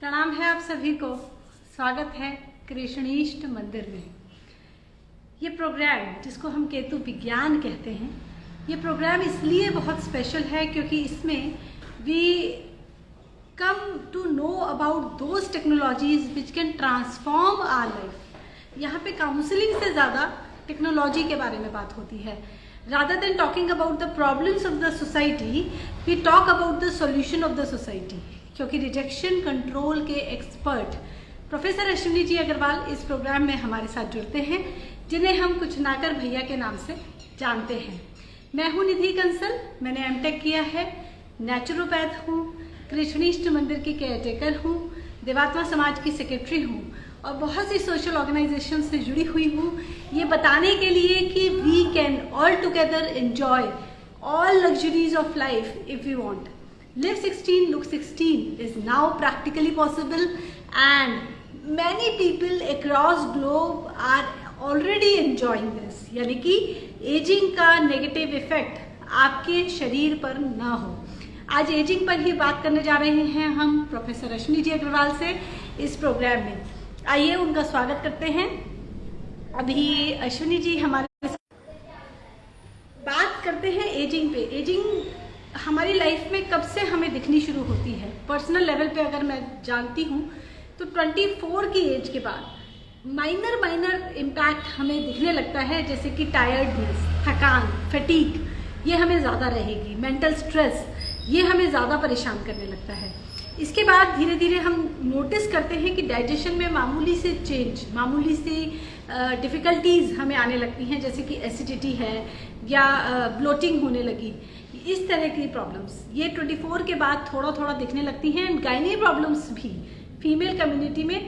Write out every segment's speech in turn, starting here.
प्रणाम है आप सभी को। स्वागत है कृष्णीष्ट मंदिर में। ये प्रोग्राम जिसको हम केतु विज्ञान कहते हैं, ये प्रोग्राम इसलिए बहुत स्पेशल है क्योंकि इसमें we come to know about those technologies which can transform our life. यहाँ पे काउंसलिंग से ज़्यादा टेक्नोलॉजी के बारे में बात होती है। Rather than talking about the problems of the society, we talk about the solution of the society। क्योंकि रिजेक्शन कंट्रोल के एक्सपर्ट प्रोफेसर अश्विनी जी अग्रवाल इस प्रोग्राम में हमारे साथ जुड़ते हैं, जिन्हें हम कुछ नाकर भैया के नाम से जानते हैं। मैं हूं निधि कंसल, मैंने एमटेक किया है, नेचुरोपैथ हूँ, कृष्णीष्ट मंदिर की केयरटेकर हूँ, देवात्मा समाज की सेक्रेटरी हूँ और बहुत सी सोशल ऑर्गेनाइजेशन से जुड़ी हुई हूँ, ये बताने के लिए कि we can all together enjoy all luxuries of life if you want. Live 16, look 16 is now practically possible and many people across globe are already enjoying this। यानी कि एजिंग का नेगेटिव इफेक्ट आपके शरीर पर ना हो। आज एजिंग पर ही बात करने जा रहे हैं हम प्रोफेसर अश्विनी जी अग्रवाल से इस प्रोग्राम में। आइए उनका स्वागत करते हैं। अभी अश्विनी जी हमारे बात करते हैं एजिंग पे। एजिंग हमारी लाइफ में कब से हमें दिखनी शुरू होती है? पर्सनल लेवल पे अगर मैं जानती हूँ तो 24 की एज के बाद माइनर इम्पैक्ट हमें दिखने लगता है, जैसे कि टायर्डनेस, थकान, फटीग, ये हमें ज़्यादा रहेगी। मेंटल स्ट्रेस, ये हमें ज़्यादा परेशान करने लगता है। इसके बाद धीरे धीरे हम नोटिस करते हैं कि डाइजेशन में मामूली से चेंज, मामूली से डिफ़िकल्टीज़ हमें आने लगती हैं, जैसे कि एसिडिटी है या ब्लोटिंग होने लगी। इस तरह की प्रॉब्लम्स ये 24 के बाद थोड़ा थोड़ा दिखने लगती हैं। गायनी प्रॉब्लम्स भी फीमेल कम्युनिटी में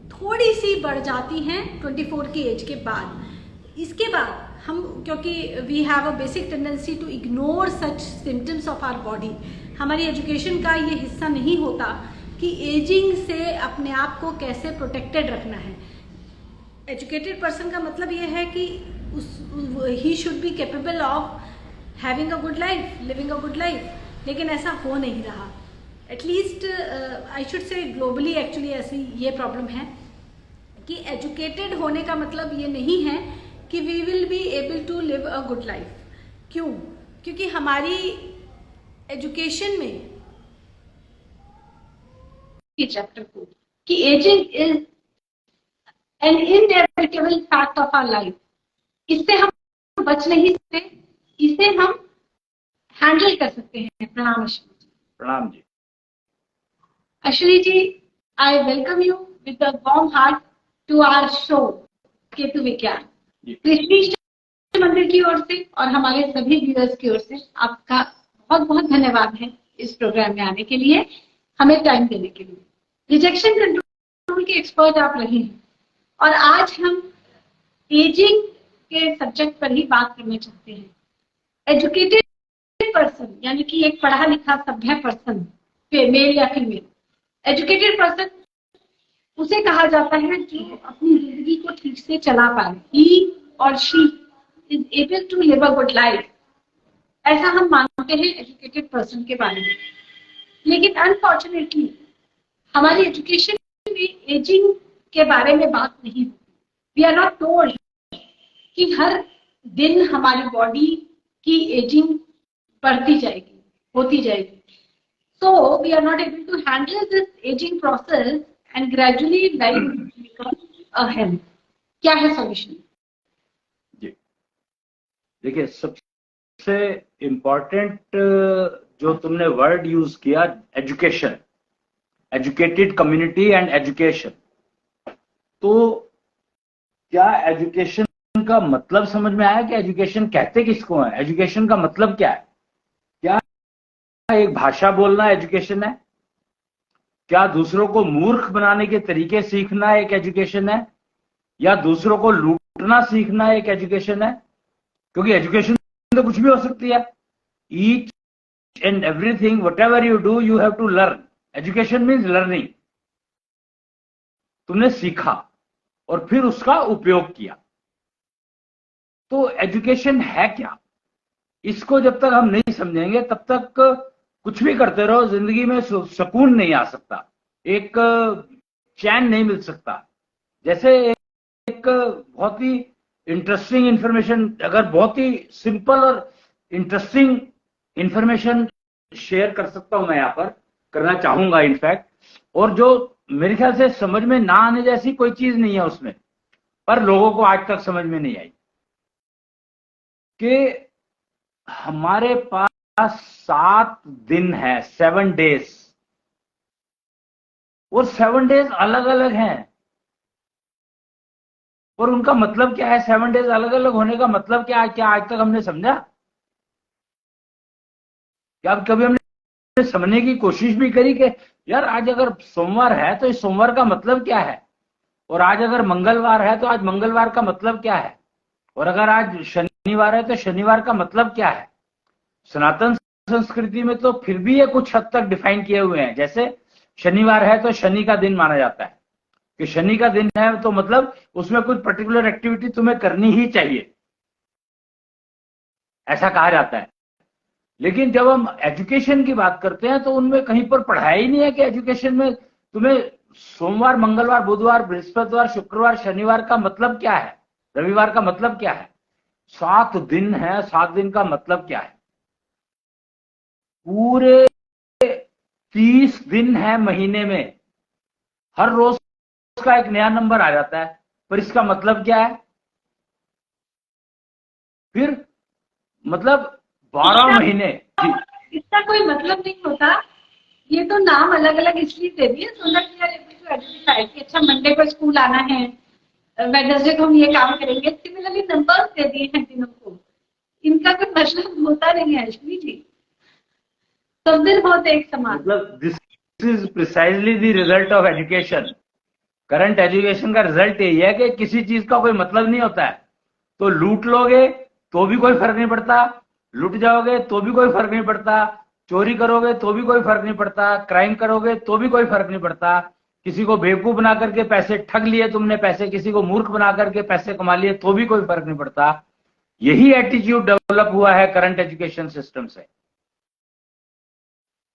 थोड़ी सी बढ़ जाती हैं 24 की एज के बाद। इसके बाद हम, क्योंकि we have a basic tendency to ignore such symptoms of our body, हमारी एजुकेशन का ये हिस्सा नहीं होता कि एजिंग से अपने आप को कैसे प्रोटेक्टेड रखना है। एजुकेटेड पर्सन का मतलब ये है कि he should be capable of having a good life, living a good life, लेकिन ऐसा हो नहीं रहा। At least I should say globally actually ऐसी ये प्रॉब्लम है कि एजुकेटेड होने का मतलब ये नहीं है कि we will be able to live a good life. क्यों? क्योंकि हमारी एजुकेशन में चैप्टर को कि ageing is an inevitable fact of our life, इससे हम बच नहीं सकते, इसे हम हैंडल कर सकते हैं। प्रणाम अश्विनी जी। प्रणाम जी। Ashwini ji, I welcome you with a warm heart to our show Ketu Vigyan. कृष्णीष्ट मंदिर की ओर से और हमारे सभी व्यूअर्स की ओर से आपका बहुत बहुत धन्यवाद है इस प्रोग्राम में आने के लिए, हमें टाइम देने के लिए। रिजेक्शन कंट्रोल के एक्सपर्ट आप रहे हैं और आज हम एजिंग के सब्जेक्ट पर ही बात करना चाहते हैं। एजुकेटेड पर्सन यानी कि एक पढ़ा लिखा सभ्य पर्सन, मेल या फीमेल, एजुकेटेड पर्सन उसे कहा जाता है जो अपनी जिंदगी को ठीक से चला पाए। He or she is able to live a good life, ऐसा हम मानते हैं एजुकेटेड पर्सन के बारे में। लेकिन अनफॉर्चुनेटली हमारी एजुकेशन में एजिंग के बारे में बात नहीं होती। वी आर नॉट टोल्ड कि हर दिन हमारी बॉडी की एजिंग बढ़ती जाएगी, होती जाएगी। So we are not able to handle this aging process and gradually life becomes a hell। क्या है सॉल्यूशन? जी देखिए, सबसे इम्पोर्टेंट जो तुमने वर्ड यूज किया, education, educated community and education. तो क्या एजुकेशन का मतलब समझ में आया कि एजुकेशन कहते किसको है? एजुकेशन का मतलब क्या है? क्या एक भाषा बोलना एजुकेशन है? क्या दूसरों को मूर्ख बनाने के तरीके सीखना एक एजुकेशन है? या दूसरों को लूटना सीखना एक एजुकेशन है? क्योंकि एजुकेशन तो कुछ भी हो सकती है। Each and everything, whatever you do, you have to learn. Education means learning. तुमने सीखा और फिर उसका उपयोग किया। तो एजुकेशन है क्या? इसको जब तक हम नहीं समझेंगे तब तक कुछ भी करते रहो, जिंदगी में सुकून नहीं आ सकता, एक चैन नहीं मिल सकता। जैसे एक बहुत ही इंटरेस्टिंग इंफॉर्मेशन, अगर बहुत ही सिंपल और इंटरेस्टिंग इंफॉर्मेशन शेयर कर सकता हूं मैं यहां पर, करना चाहूंगा इनफैक्ट, और जो मेरे ख्याल से समझ में ना आने जैसी कोई चीज नहीं है उसमें, पर लोगों को आज तक समझ में नहीं आई कि हमारे पास 7 दिन है, 7 डेज, और 7 डेज अलग अलग हैं। और उनका मतलब क्या है? 7 डेज अलग अलग होने का मतलब क्या है? क्या आज तक हमने समझा? क्या कभी हमने समझने की कोशिश भी करी कि यार आज अगर सोमवार है तो इस सोमवार का मतलब क्या है, और आज अगर मंगलवार है तो आज मंगलवार का मतलब क्या है, और अगर आज शनिवार है तो शनिवार का मतलब क्या है? सनातन संस्कृति में तो फिर भी ये कुछ हद तक डिफाइन किए हुए हैं। जैसे शनिवार है तो शनि का दिन माना जाता है, कि शनि का दिन है तो मतलब उसमें कुछ पर्टिकुलर एक्टिविटी तुम्हें करनी ही चाहिए, ऐसा कहा जाता है। लेकिन जब हम एजुकेशन की बात करते हैं तो उनमें कहीं पर पढ़ाया ही नहीं है कि एजुकेशन में तुम्हें सोमवार, मंगलवार, बुधवार, बृहस्पतिवार, शुक्रवार, शनिवार का मतलब क्या है, रविवार का मतलब क्या है। 7 दिन है, 7 दिन का मतलब क्या है? पूरे 30 दिन है महीने में, हर रोज का एक नया नंबर आ जाता है, पर इसका मतलब क्या है? फिर मतलब 12 इसका महीने। जी, इसका कोई मतलब नहीं होता। ये तो नाम अलग अलग इसलिए दे दिए so that we are able to identify कि अच्छा मंडे को स्कूल आना है, वेडनेसडे को हम ये काम करेंगे। सिमिलरली नंबर्स दे दिए हैं दिनों को, इनका कोई मतलब होता नहीं है अश्विनी जी। सब दिन होते एक समान। मतलब this is precisely the result of education. Current education का रिजल्ट यही है कि किसी चीज का कोई मतलब नहीं होता है। तो लूट लोगे तो भी कोई फर्क नहीं पड़ता, लूट जाओगे तो भी कोई फर्क नहीं पड़ता, चोरी करोगे तो भी कोई फर्क नहीं पड़ता, क्राइम करोगे तो भी कोई फर्क नहीं पड़ता, किसी को बेवकूफ बना करके पैसे ठग लिए तुमने, पैसे किसी को मूर्ख बना करके पैसे कमा लिए तो भी कोई फर्क नहीं पड़ता। यही एटीट्यूड डेवलप हुआ है करंट एजुकेशन सिस्टम से।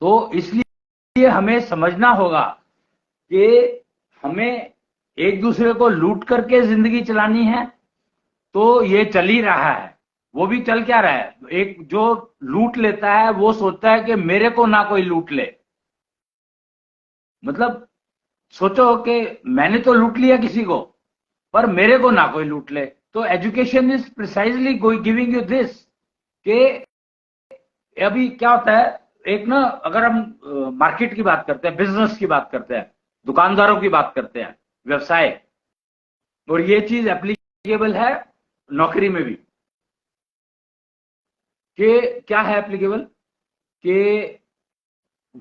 तो इसलिए हमें समझना होगा कि हमें एक दूसरे को लूट करके जिंदगी चलानी है, तो ये चल ही रहा है। वो भी चल क्या रहा है? एक जो लूट लेता है वो सोचता है कि मेरे को ना कोई लूट ले। मतलब सोचो कि मैंने तो लूट लिया किसी को, पर मेरे को ना कोई लूट ले। तो education is precisely giving you this कि अभी क्या होता है, एक ना, अगर हम मार्केट की बात करते हैं, बिजनेस की बात करते हैं, दुकानदारों की बात करते हैं, व्यवसाय, और ये चीज एप्लीकेबल है नौकरी में भी, कि क्या है एप्लीकेबल, कि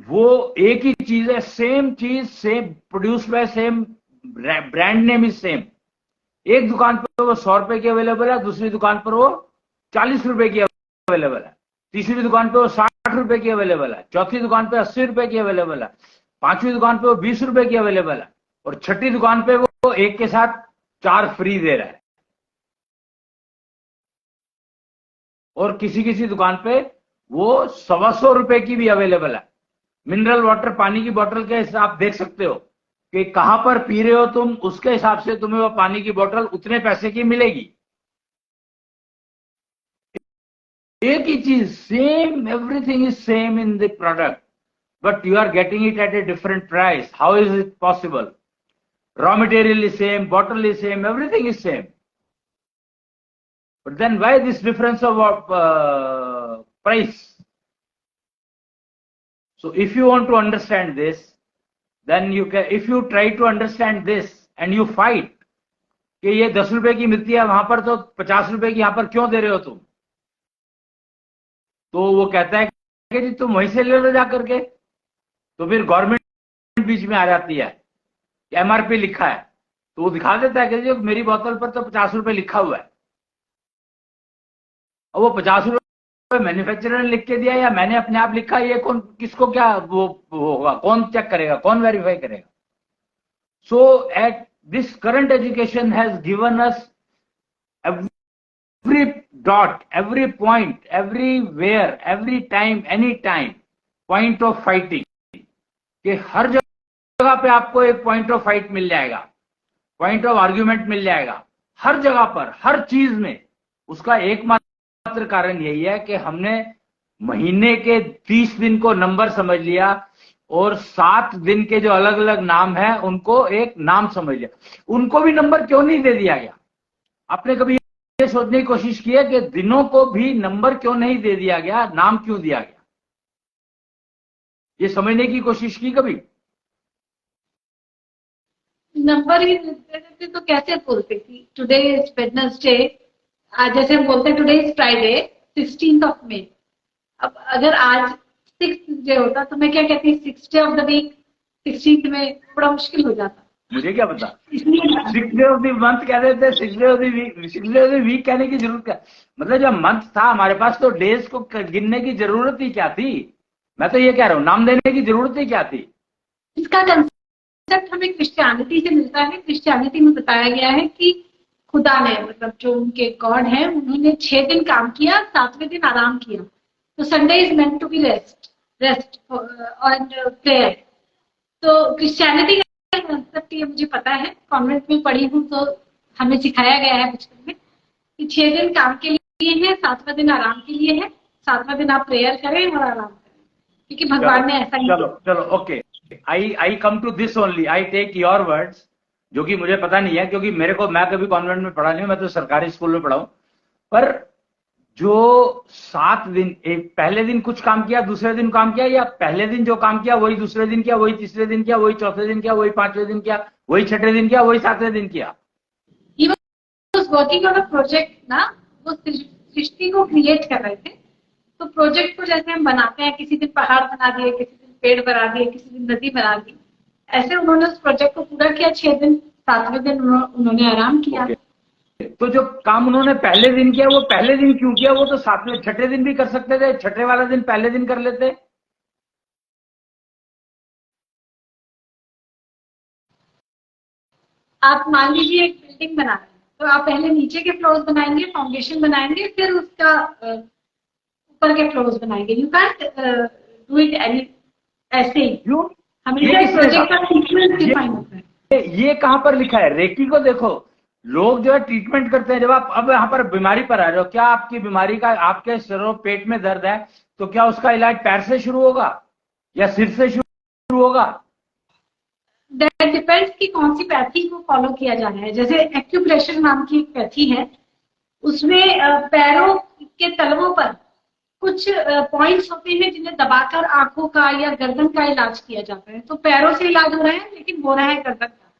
वो एक ही चीज है, सेम चीज, same produce by same, brand name is same. एक दुकान पर वो 100 रुपए की अवेलेबल है, दूसरी दुकान पर वो 40 रुपए की अवेलेबल है, तीसरी दुकान पे वो 60 रुपए की अवेलेबल है, चौथी दुकान पे 80 रुपए की अवेलेबल है, पांचवी दुकान पे वो 20 रुपए की अवेलेबल है, और छठी दुकान पे वो एक के साथ 4 फ्री दे रहा है। और किसी किसी दुकान पे वो 125 रुपए की भी अवेलेबल है। मिनरल वाटर, पानी की बोतल के हिसाब देख सकते हो कि कहां पर पी रहे हो तुम, उसके हिसाब से तुम्हें वो पानी की बोतल उतने पैसे की मिलेगी। एक ही चीज, same, everything is same in the product, but you are getting it at a different price. How is it possible? Raw material is same, bottle is same, everything is same. But then why this difference of price? So if you want to understand this, then you can, if you try to understand this and you fight कि ये 10 रुपए की मिलती है वहां पर तो 50 रुपए की यहां पर क्यों दे रहे हो तुम, तो वो कहता है कि जी तुम वहीं से ले लो जा करके। तो फिर गवर्नमेंट बीच में आ जाती है, एमआरपी लिखा है, तो वो दिखा देता है कि जी मेरी बोतल पर तो 50 रुपए लिखा हुआ है। और वो 50 रुपए मैन्युफैक्चरर ने लिख के दिया या मैंने अपने आप लिखा, ये कौन, किसको क्या वो होगा, कौन चेक करेगा, कौन वेरीफाई करेगा? So at this current education has given us every dot, every point, everywhere, every time, any time, point of fighting. कि हर जगह पे आपको एक पॉइंट ऑफ फाइट मिल जाएगा, पॉइंट ऑफ आर्ग्यूमेंट मिल जाएगा, हर जगह पर, हर चीज में। उसका एकमात्र कारण यही है कि हमने महीने के 30 दिन को नंबर समझ लिया और 7 दिन के जो अलग अलग नाम हैं उनको एक नाम समझ लिया। उनको भी नंबर क्यों नहीं दे दिया गया? आपने कभी ये सोचने की कोशिश की है कि दिनों को भी नंबर क्यों नहीं दे दिया गया, नाम क्यों दिया गया? ये समझने की कोशिश की कभी? नंबर ही देते थे तो कैसे बोलते कि टुडे इज वेडनेसडे, जैसे हम बोलते हैं today is Friday 16th of May। अब अगर आज 6th डे होता तो मैं क्या कहती, 6th day of the week, 16th में बड़ा मुश्किल हो जाता। मुझे क्या पता, इसलिए 6th day of the month कह देते, 6th day of the week, 6th day of the week कहने की जरूरत क्या? मतलब जब मंथ था हमारे पास तो डेज को गिनने की जरूरत ही क्या थी? मैं तो ये कह रहा हूँ, नाम देने की जरूरत ही क्या थी? इसका कंसेप्ट हमें क्रिश्चियनिटी से मिलता है। क्रिश्चियनिटी में बताया गया है कि खुदा ने, मतलब जो उनके गॉड हैं, उन्होंने 6 दिन काम किया, 7वें दिन आराम किया। तो Sunday is meant to be rest and prayer. तो क्रिश्चियनिटी का कंसेप्ट ये मुझे पता है, कॉन्वेंट में पढ़ी हूँ तो हमें सिखाया गया है बचपन में कि 6 दिन काम के लिए है, 7वां दिन आराम के लिए है। 7वां दिन आप प्रेयर करें और आराम करें, क्योंकि भगवान ने ऐसा ही। चलो okay, I come to this only, I take your words, जो कि मुझे पता नहीं है क्योंकि मैं कभी कॉन्वेंट में पढ़ा नहीं हूं, मैं तो सरकारी स्कूल में पढ़ा हूं। पर जो 7 दिन, एक पहले दिन कुछ काम किया, दूसरे दिन काम किया, या पहले दिन जो काम किया वही दूसरे दिन किया, वही तीसरे दिन किया, वही चौथे दिन किया, वही 5वें दिन किया, वही 6ठे दिन किया, वही 7वें दिन किया? वर्किंग ऑन अ प्रोजेक्ट ना, वो सृष्टि को क्रिएट कर रहे थे। तो प्रोजेक्ट को जैसे हम बनाते हैं, किसी दिन पहाड़ बना दिए, किसी दिन पेड़ बना दिए, किसी दिन नदी बना दी, ऐसे उन्होंने उस प्रोजेक्ट को पूरा किया 6 दिन। 7वें दिन उन्होंने आराम किया। तो जो काम उन्होंने पहले दिन किया वो पहले दिन क्यों किया? वो तो 7वें 6ठे दिन भी कर सकते थे, 6ठे वाला दिन पहले दिन कर लेते। आप मान लीजिए एक बिल्डिंग बना रहे हैं, तो आप पहले नीचे के फ्लोर्स बनाएंगे, फाउंडेशन बनाएंगे, फिर उसका ऊपर के फ्लोर्स बनाएंगे। You can't do it any ऐसे ही। हमेशा प्रोजेक्ट का सीक्वेंस डिफाइन होता है। ये कहां पर लिखा है? रेकी को देखो, लोग जो है ट्रीटमेंट करते हैं। जब आप अब यहाँ पर बीमारी पर आ रहे हो, क्या आपकी बीमारी का, आपके सिरों पेट में दर्द है तो क्या उसका इलाज पैर से शुरू होगा या सिर से शुरू होगा? दैट डिपेंड्स कि कौन सी पैथी को फॉलो किया जा रहा है। जैसे एक्यूप्रेशर नाम की एक पैथी है, उसमें पैरों के तलवों पर कुछ पॉइंट्स होते हैं जिन्हें दबाकर आंखों का या गर्दन का इलाज किया जाता है। तो पैरों से इलाज हो रहा है, लेकिन हो रहा है गर्दन का।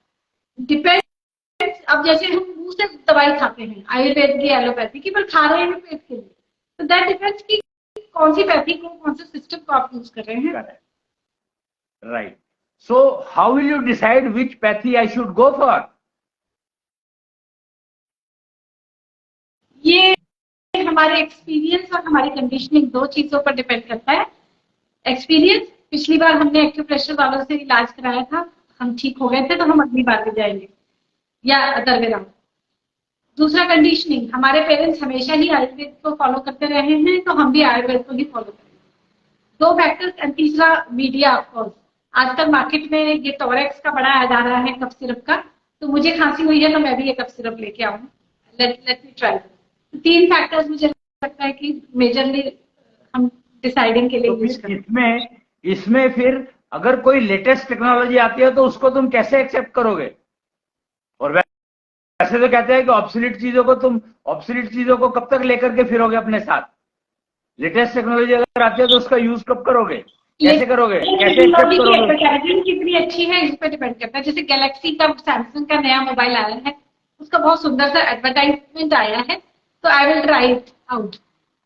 डिपेंड्स, अब जैसे हम मुंह से दवाई खाते हैं, आयुर्वेद की, एलोपैथी की, पर खा रहे हैं पेट के लिए। तो दैट डिपेंड्स कि कौन सी पैथी को, कौन से सिस्टम को आप यूज कर रहे हैं। Right. So how will you decide which pathy I should go for? ये हमारे एक्सपीरियंस और हमारी कंडीशनिंग, 2 चीजों पर डिपेंड करता है। एक्सपीरियंस, पिछली बार हमने एक्यूप्रेशर वालों से इलाज कराया था, हम ठीक हो गए थे, तो हम अगली बार भी जाएंगे, या अदर वे राउंड। दूसरा कंडीशनिंग, हमारे पेरेंट्स हमेशा ही आयुर्वेद को फॉलो करते रहे हैं, तो हम भी आयुर्वेद को ही फॉलो करेंगे। 2 फैक्टर्स। एंड तीसरा मीडिया, ऑफकोर्स। आजकल मार्केट में ये टॉरेक्स का बड़ा ऐड आ रहा है, कफ सिरप का। तो मुझे खांसी हुई है तो मैं भी ये कफ सिरप लेके आऊँ, लेट मी ट्राई। 3 फैक्टर्स मुझे लगता है कि मेजरली हम डिसाइडिंग के लिए यूज करते हैं। इसमें फिर अगर कोई लेटेस्ट टेक्नोलॉजी आती है तो उसको तुम कैसे एक्सेप्ट करोगे? और वैसे तो कहते हैं कि ऑब्सोलीट चीजों को कब तक लेकर के फिरोगे अपने साथ? लेटेस्ट टेक्नोलॉजी अगर आती है तो उसका यूज कब करोगे, कैसे करोगे, कैसे एक्सेप्ट करोगे? एडवर्टाइजमेंट कितनी अच्छी है इस पर डिपेंड करता है। जैसे गैलेक्सी का, सैमसंग का नया मोबाइल आया है, उसका बहुत सुंदर सा एडवर्टाइजमेंट आया है, तो I will try it out.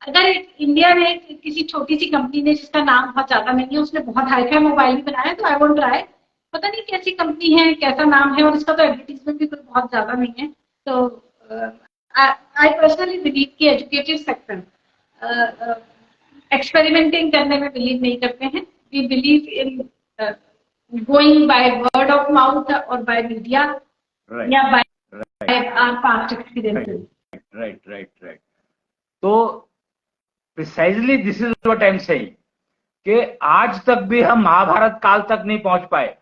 अगर इंडिया में किसी छोटी सी कंपनी ने, जिसका नाम बहुत ज्यादा नहीं है, उसने बहुत हाई फाई मोबाइल भी बनाया, तो आई वोंट ट्राई। पता नहीं कैसी कंपनी है, कैसा नाम है, और इसका तो एडवर्टीजमेंट भी कोई बहुत ज्यादा नहीं है। तो आई पर्सनली बिलीव कि एजुकेटिव सेक्टर एक्सपेरिमेंटिंग करने में बिलीव नहीं करते हैं। We believe in going by word of mouth और बाय मीडिया, या by our past experiences. Right. तो precisely this is what I am saying कि आज तक भी हम महाभारत काल तक नहीं पहुंच पाए।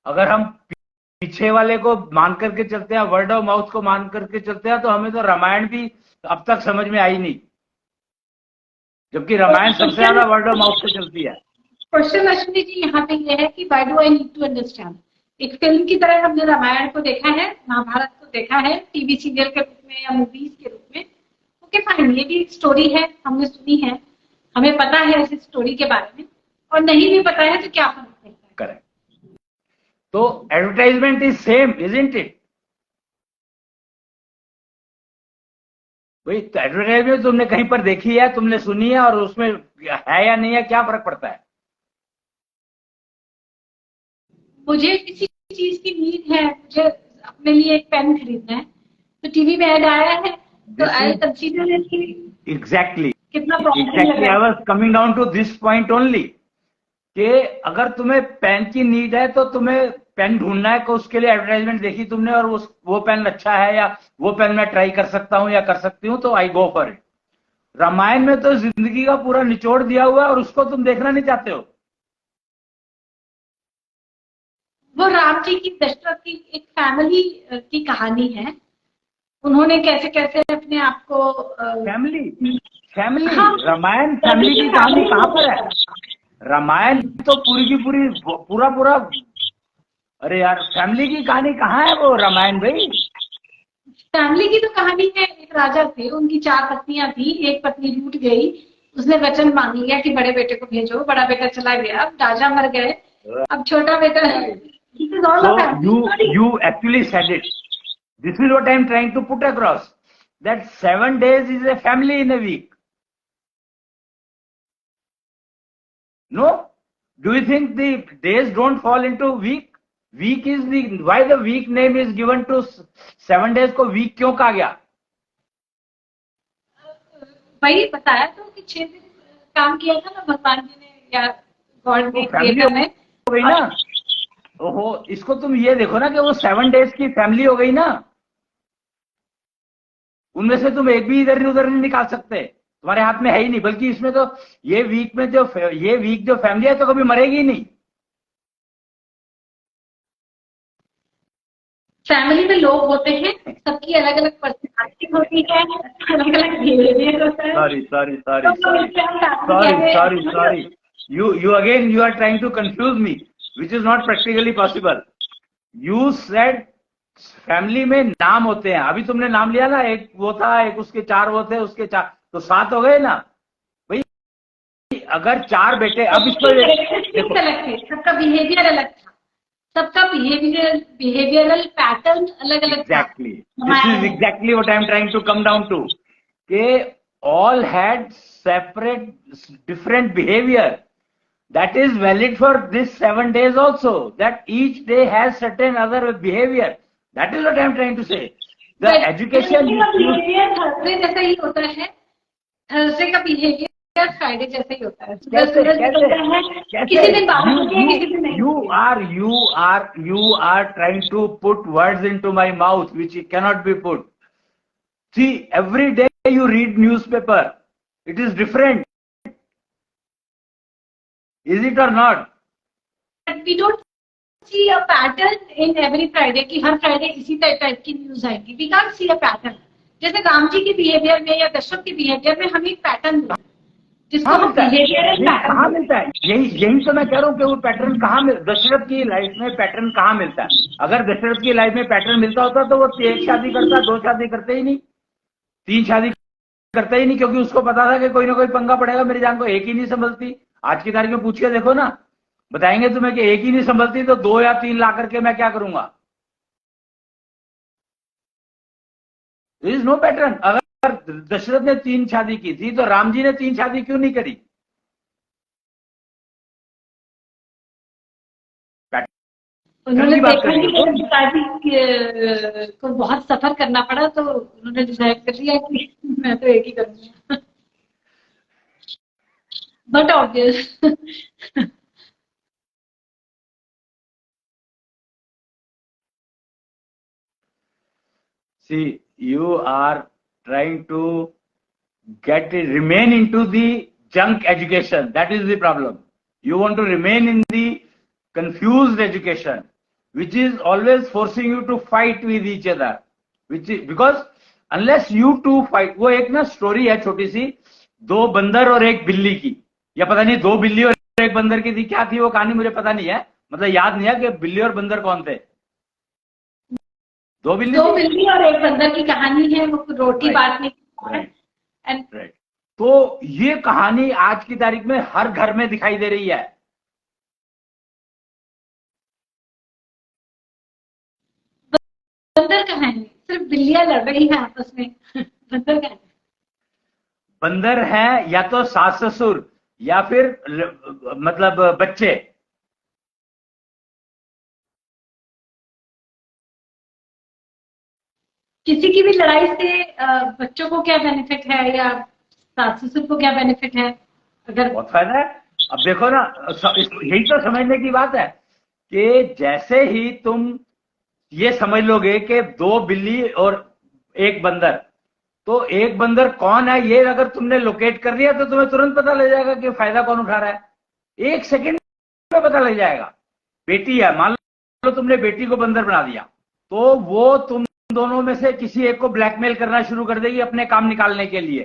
अगर हम पीछे वाले को मान करके चलते हैं, वर्ड ऑफ माउथ को मान करके चलते हैं, तो हमें तो रामायण भी अब तक समझ में आई नहीं, जबकि रामायण सबसे ज्यादा वर्ड ऑफ माउथ से चलती है। क्वेश्चन अश्विनी जी यहाँ पे ये है कि why do I need to understand. एक फिल्म की तरह हमने रामायण को देखा है, महाभारत को देखा है टीवी सीरियल के रूप में या मूवीज के रूप में। ओके फाइन, ये भी एक स्टोरी है, हमने सुनी है, हमें पता है इस स्टोरी के बारे में, और नहीं भी पता है तो क्या फर्क पड़ता है। करेक्ट। तो advertisement is same, isn't it? भाई एडवर्टाइजमेंट तुमने कहीं पर देखी है, तुमने सुनी है, और उसमें है या नहीं है, क्या फर्क पड़ता है? मुझे किसी चीज की नीड है, मुझे अपने लिए एक पेन खरीदना है, तो टीवी में ऐड आया है तो आई कंसीडर इट कि एग्जैक्टली कितना profit exactly I was coming down to this point only कि अगर तुम्हें पेन की नीड है तो तुम्हें पेन ढूंढना है, कि उसके लिए एडवर्टाइजमेंट देखी तुमने और वो पेन अच्छा है, या वो पेन मैं ट्राई कर सकता हूं या कर सकती हूं, तो आई गो फॉर इट। रामायण में तो जिंदगी का पूरा निचोड़ दिया हुआ है और उसको तुम देखना नहीं चाहते हो। वो राम जी की, दशरथ की एक फैमिली की कहानी है। उन्होंने कैसे कैसे अपने आप को फैमिली फैमिली हाँ, रामायण फैमिली की कहानी कहां पर है? रामायण तो पूरी की पूरी पूरा पूरा, अरे यार फैमिली की कहानी कहाँ है वो रामायण भाई? फैमिली की तो कहानी है। एक राजा थे, उनकी 4 पत्नियां थी, एक पत्नी रूठ गई, उसने वचन मान लिया कि बड़े बेटे को भेजो, बड़ा बेटा चला गया, अब राजा मर गए, अब छोटा बेटा। So you actually said it. This is what I am trying to put across. That 7 days is a family in a week. No? Do you think the days don't fall into week? Week is the, why the week name is given to 7 days को week क्यों कहा गया? वही बताया तो कि 6 दिन काम किया था ना भगवान जी ने या गॉड ने, फैमिली क्रिएटर ने। हो गई ना। ओहो, इसको तुम ये देखो ना कि वो 7 डेज की फैमिली हो गई ना, उनमें से तुम एक भी इधर उधर नहीं निकाल सकते, तुम्हारे हाथ में है ही नहीं। बल्कि इसमें तो ये वीक में जो फैमिली है तो कभी मरेगी ही नहीं। फैमिली में लोग होते हैं, सबकी अलग अलग पर्सनैलिटी होती है, अलग अलग बिहेवियर होता है। Sorry. You again, you are trying to confuse me, which is not practically possible. You said family में नाम होते हैं, अभी तुमने नाम लिया ना, एक वो था, एक उसके 4 वो थे, उसके 4 तो 7 हो गए ना भाई। अगर 4 बेटे, अब इसको अलग थे, सबका बिहेवियर अलग था, सबका बिहेवियरल पैटर्न अलग अलग था। Exactly, this is exactly what I am trying to come down to, के all had separate different behavior. That is valid for this 7 days also, that each day has certain other behavior. That is what I am trying to say. The education behaviour Thursday जैसा ही होता है, Thursday का behaviour Friday जैसा ही होता है। किसी दिन you are trying to put words into my mouth which cannot be put. See, every day you read newspaper, it is different. Is it or not? We don't see a pattern in every Friday कि हर Friday इसी type की news आएगी। We can't see a pattern. जैसे राम जी के behaviour में या दशरथ के behaviour में हमें एक पैटर्न मिलता है, जिसको हम बिहेवियरल पैटर्न कहाँ मिलता है? यही तो मैं कह रहा हूँ कि वो पैटर्न कहाँ दशरथ की लाइफ में पैटर्न कहाँ मिलता है? अगर दशरथ की लाइफ में पैटर्न मिलता होता तो वो 1 शादी करता, 2 शादी करते ही नहीं, 3 शादी करता ही नहीं, क्योंकि उसको पता था कि कोई ना कोई पंगा पड़ेगा, मेरी जान को एक ही नहीं संभलती। आज की तारीख में पूछ के देखो ना, बताएंगे तुम्हें कि एक ही नहीं संभलती तो 2 या 3 ला करके मैं क्या करूंगा? There is no pattern. अगर दशरथ ने 3 शादी की थी तो राम जी ने 3 शादी क्यों नहीं करी? उन्होंने देखा कि मेरे पिताजी को बहुत सफर करना पड़ा, तो उन्होंने डिसाइड कर लिया कि मैं तो एक ही करूंगा। But obvious See, you are trying to remain into the junk education. That is the problem. You want to remain in the confused education, which is always forcing you to fight with each other. Which is because unless you two fight, वो एक ना story है छोटी सी, दो बंदर और एक बिल्ली की, या पता नहीं दो बिल्ली और एक बंदर की थी, क्या थी वो कहानी मुझे पता नहीं है, मतलब याद नहीं है कि बिल्ली और बंदर कौन थे। दो बिल्ली और एक बंदर की कहानी है, वो रोटी बांटने की। राइट। तो ये कहानी आज की तारीख में हर घर में दिखाई दे रही है। बंदर कहाँ है? सिर्फ बिल्लियां लड़ रही हैं आपस में। बंदर कहाँ है? बंदर है या तो सास ससुर या फिर मतलब बच्चे। किसी की भी लड़ाई से बच्चों को क्या बेनिफिट है या सास ससुर को क्या बेनिफिट है? अगर बहुत फायदा है। अब देखो ना, यही तो समझने की बात है कि जैसे ही तुम ये समझ लोगे कि दो बिल्ली और एक बंदर, तो एक बंदर कौन है ये अगर तुमने लोकेट कर दिया तो तुम्हें तुरंत पता लग जाएगा कि फायदा कौन उठा रहा है। एक सेकंड में पता लग जाएगा। बेटी है, मान लो तुमने बेटी को बंदर बना दिया, तो वो तुम दोनों में से किसी एक को ब्लैकमेल करना शुरू कर देगी अपने काम निकालने के लिए।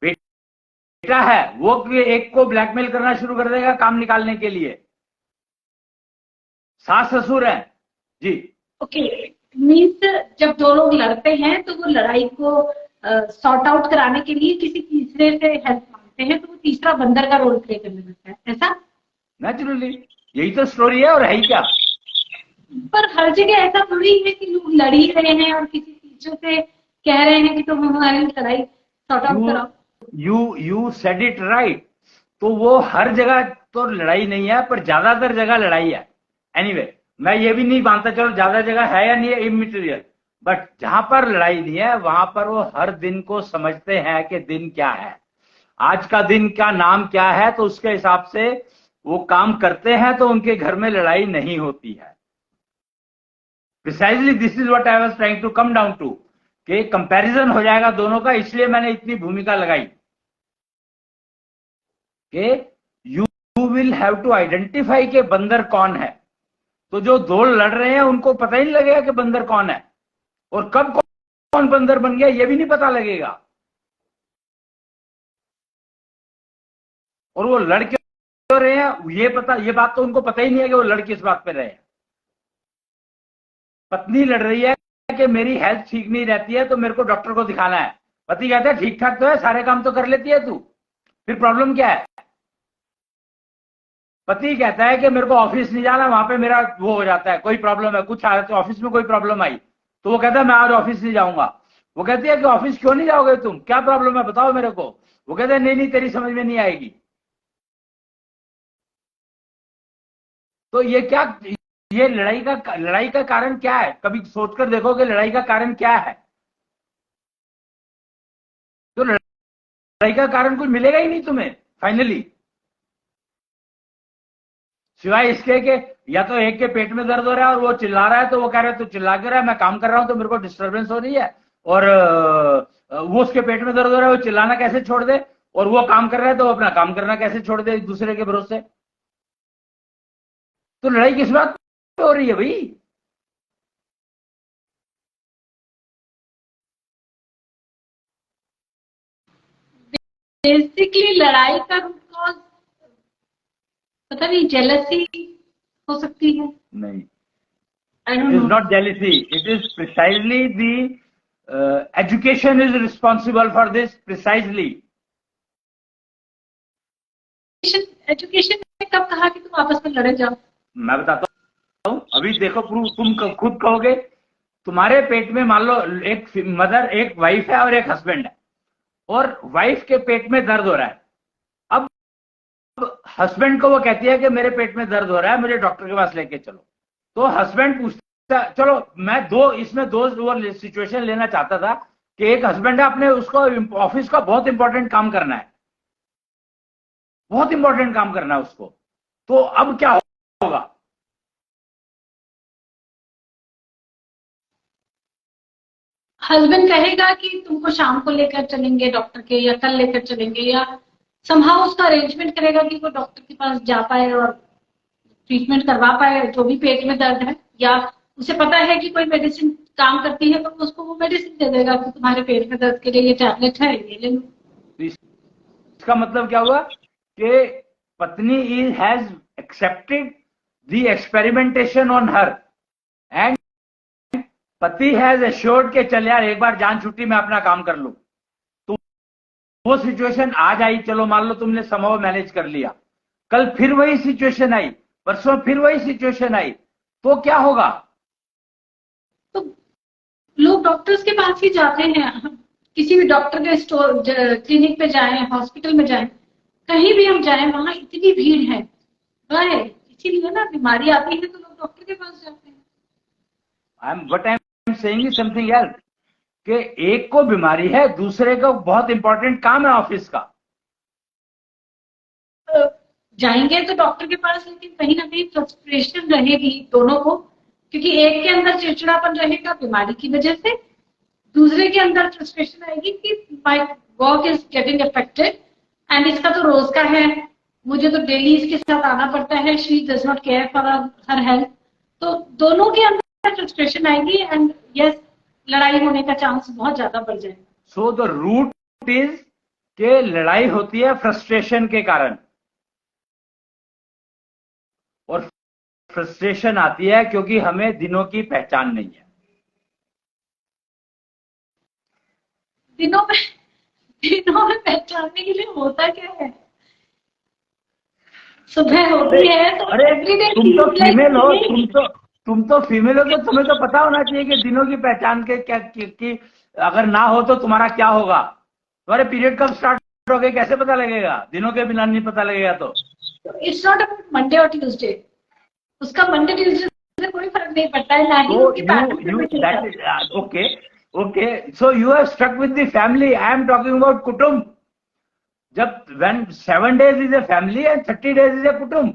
बेटा है, वो एक को ब्लैकमेल करना शुरू कर देगा काम निकालने के लिए। सास ससुर है जी। ओके, मीन्स जब दो लोग लड़ते हैं तो वो लड़ाई को सॉर्ट आउट कराने के लिए किसी तीसरे से हेल्प मांगते हैं, तो वो तीसरा बंदर का रोल प्ले करने लगता है, ऐसा? नेचुरली यही तो स्टोरी है, और है ही क्या। पर हर जगह ऐसा थोड़ी है कि लोग लड़ ही रहे हैं और किसी तीसरे से कह रहे हैं कि तुम हमारी लड़ाई सॉर्ट आउट कराओ। You said it right. तो वो हर जगह तो लड़ाई नहीं है, पर ज्यादातर जगह लड़ाई है। एनीवे, मैं ये भी नहीं मानता, चलो ज्यादा जगह है या नहीं है इमटेरियल, बट जहां पर लड़ाई नहीं है वहां पर वो हर दिन को समझते हैं कि दिन क्या है, आज का दिन का नाम क्या है, तो उसके हिसाब से वो काम करते हैं, तो उनके घर में लड़ाई नहीं होती है। Precisely this is what I was trying to come down to, कि कंपैरिजन हो जाएगा दोनों का, इसलिए मैंने इतनी भूमिका लगाई कि you will have to identify कि बंदर कौन है। तो जो दो लड़ रहे हैं उनको पता ही नहीं लगेगा कि बंदर कौन है, और कब कौन बंदर बन गया ये भी नहीं पता लगेगा। और वो लड़ क्यों रहे हैं ये बात तो उनको पता ही नहीं है कि वो लड़ किस बात पे रहे हैं। पत्नी लड़ रही है कि मेरी हेल्थ ठीक नहीं रहती है तो मेरे को डॉक्टर को दिखाना है। पति कहता है ठीक ठाक तो है, सारे काम तो कर लेती है तू, फिर प्रॉब्लम क्या है। पति कहता है कि मेरे को ऑफिस नहीं जाना, वहां पे मेरा वो हो जाता है, कोई प्रॉब्लम है, कुछ आ तो ऑफिस में कोई प्रॉब्लम आई, तो वो कहता है मैं आज ऑफिस नहीं जाऊंगा। वो कहती है कि ऑफिस क्यों नहीं जाओगे तुम, क्या प्रॉब्लम है बताओ मेरे को। वो कहते हैं नहीं नहीं तेरी समझ में नहीं आएगी। तो ये लड़ाई का कारण क्या है, कभी सोचकर देखो कि लड़ाई का कारण क्या है। तो लड़ाई का कारण कुछ मिलेगा ही नहीं तुम्हें फाइनली, सिवाय इसके कि या तो एक के पेट में दर्द हो रहा है और वो चिल्ला रहा है, तो वो कह रहा है तू चिल्ला क्यों रहा है, मैं काम कर रहा हूं तो मेरे को डिस्टर्बेंस हो रही है, और वो उसके पेट में दर्द हो रहा है, वो चिल्लाना कैसे छोड़ दे, और वो काम कर रहा है तो वो अपना काम करना कैसे छोड़ दे एक दूसरे के भरोसे। तो लड़ाई किस बात पे हो रही है भाई। बेसिकली लड़ाई का रूट कॉज पता नहीं, जेलसी हो सकती है। नहीं, I don't it is know. not jealousy, it is precisely the education is responsible for this precisely. Education ने कब कहा कि तुम आपस में लड़े जाओ? मैं बताता हूँ, अभी देखो तुम खुद कहोगे, तुम्हारे पेट में मान लो एक मदर, एक वाइफ है और एक हस्बैंड है, और वाइफ के पेट में दर्द हो रहा है। अब हस्बैंड को वो कहती है कि मेरे पेट में दर्द हो रहा है, मुझे डॉक्टर के पास लेके चलो। तो हस्बैंड पूछता, चलो मैं इसमें दो वो सिचुएशन लेना चाहता था कि एक हस्बैंड है, अपने उसको ऑफिस का बहुत इंपॉर्टेंट काम करना है, बहुत इंपॉर्टेंट काम करना है उसको, तो अब क्या होगा। हस्बैंड कहेगा कि तुमको शाम को लेकर चलेंगे डॉक्टर के, या कल लेकर चलेंगे, या समहाउ उसका अरेंजमेंट करेगा कि वो डॉक्टर के पास जा पाए और ट्रीटमेंट करवा पाए जो भी पेट में दर्द है, या उसे पता है कि कोई मेडिसिन काम करती है तो उसको वो मेडिसिन दे देगा कि तुम्हारे पेट में दर्द के लिए ये टैबलेट है, ये ले लो। इसका मतलब क्या हुआ कि पत्नी has accepted the experimentation on her and पति हैज एश्योर्ड के चल यार एक बार जान छुट्टी में अपना काम कर लूं। तो वो सिचुएशन आज आई, चलो मान लो तुमने समहाउ मैनेज कर लिया, कल फिर वही सिचुएशन आई, परसों फिर वही सिचुएशन आई, तो क्या होगा? तो लोग डॉक्टर्स के पास ही जाते हैं, किसी भी डॉक्टर के स्टोर क्लिनिक पे जाएं, हॉस्पिटल में जाएं, कहीं भी हम जाएं वहां इतनी भीड़ है, है इसीलिए ना बीमारी आती है तो लोग डॉक्टर के पास जाते हैं। What I am saying is something else कि एक को बीमारी है, दूसरे को बहुत इंपॉर्टेंट काम है ऑफिस का, जाएंगे तो डॉक्टर के पास, लेकिन कहीं ना कहीं फ्रस्ट्रेशन रहेगी दोनों को, क्योंकि एक के अंदर चिड़चिड़ापन रहेगा बीमारी की वजह से, दूसरे के अंदर फ्रस्ट्रेशन आएगी कि my work is getting affected and इसका तो रोज का है, मुझे तो डेली इसके साथ आना पड़ता है, she does not care for her health. तो दोनों के अंदर फ्रस्ट्रेशन आएगी एंड यस, लड़ाई होने का चांस बहुत ज्यादा बढ़ जाएगा। सो द रूट इज के लड़ाई होती है फ्रस्ट्रेशन के कारण, और फ्रस्ट्रेशन आती है क्योंकि हमें दिनों की पहचान नहीं है। दिनों में पहचानने के लिए होता क्या है? सुबह होती है तो अरे एवरीडे तुम तो फीमेल हो, तुम तो फीमेल हो, तो तुम्हें तो पता होना चाहिए कि दिनों की पहचान के क्या कि अगर ना हो तो तुम्हारा क्या होगा, तुम्हारे पीरियड कब स्टार्ट हो गए कैसे पता लगेगा? दिनों के बिना नहीं पता लगेगा तो इट्स नॉट अबाउट मंडे और ट्यूसडे, उसका मंडे ट्यूसडे से कोई फर्क नहीं पड़ता है, ना ही उसकी pattern. Okay so you have stuck with the family, I am talking about कुटुंब। जब when 7 days is a family and 30 days is a kutum.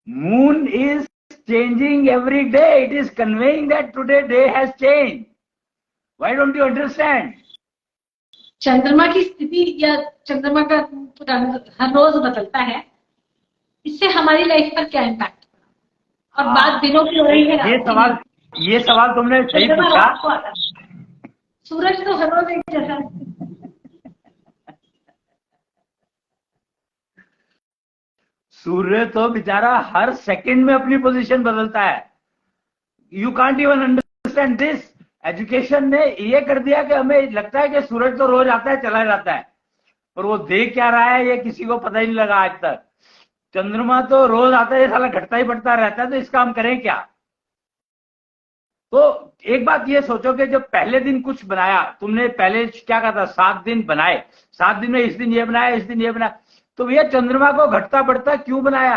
Moon is changing every day. It is conveying that today day has changed. Why don't you understand? चंद्रमा की स्थिति या चंद्रमा का रंग हर रोज बदलता है, इससे हमारी लाइफ पर क्या इम्पैक्ट, और बात दिनों की हो रही है। ये सवाल तुमने सही पूछा। सूरज तो हर रोज एक जैसा सूर्य तो बेचारा हर सेकंड में अपनी पोजीशन बदलता है। You can't even understand this. Education ने ये कर दिया कि हमें लगता है कि सूरज तो रोज आता है चला जाता है, पर वो देख क्या रहा है ये किसी को पता ही नहीं लगा आज तक। चंद्रमा तो रोज आता है, साला घटता ही बढ़ता रहता है, तो इसका हम करें क्या? तो एक बात ये सोचो कि जब पहले दिन कुछ बनाया तुमने, पहले क्या कहा था, 7 दिन बनाए, 7 दिन में इस दिन ये बनाया, इस दिन ये बनाया, तो भैया चंद्रमा को घटता बढ़ता क्यों बनाया?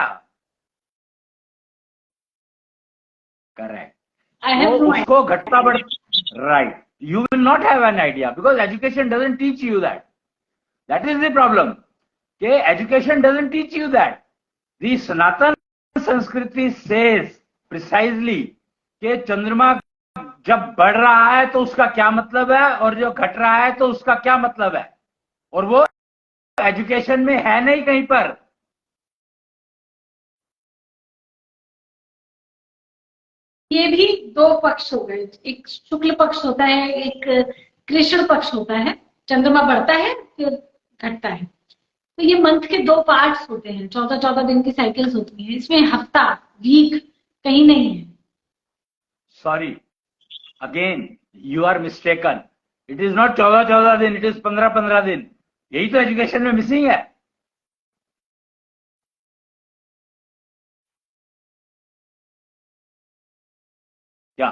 करेक्ट, उसको घटता बढ़ता, right, you will not have an idea because education doesn't teach you that. That is the problem कि education doesn't teach you that. The Sanatan Sanskriti says precisely कि चंद्रमा जब बढ़ रहा है तो उसका क्या मतलब है, और जो घट रहा है तो उसका क्या मतलब है, और वो एजुकेशन में है नहीं कहीं पर। ये भी दो पक्ष हो गए, एक शुक्ल पक्ष होता है, एक कृष्ण पक्ष होता है। चंद्रमा बढ़ता है फिर घटता है, तो ये मंथ के 2 पार्ट्स होते हैं, 14-14 दिन की साइकिल्स होती हैं, इसमें हफ्ता वीक कहीं नहीं है। Sorry again you are mistaken, it is not 14-14 दिन, इट इज 15-15 दिन। यही तो एजुकेशन में मिसिंग है। क्या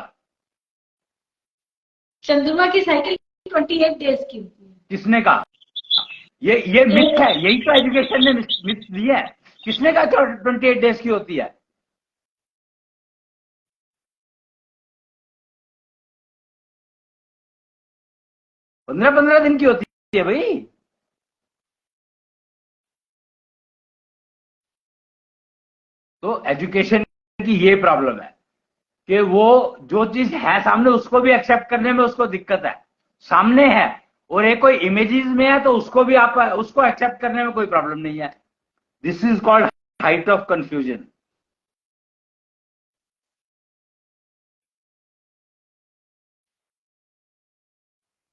चंद्रमा की साइकिल 28 डेज की होती है। किसने कहा? ये मिथ है, यही तो एजुकेशन ने मिथ दी है। किसने कहा 28 डेज की होती है? पंद्रह 15 दिन की होती है भाई। तो एजुकेशन की ये प्रॉब्लम है कि वो जो चीज है सामने उसको भी एक्सेप्ट करने में उसको दिक्कत है। सामने है और एक कोई इमेजेस में है तो उसको भी आप उसको एक्सेप्ट करने में कोई प्रॉब्लम नहीं है। This is called height of confusion.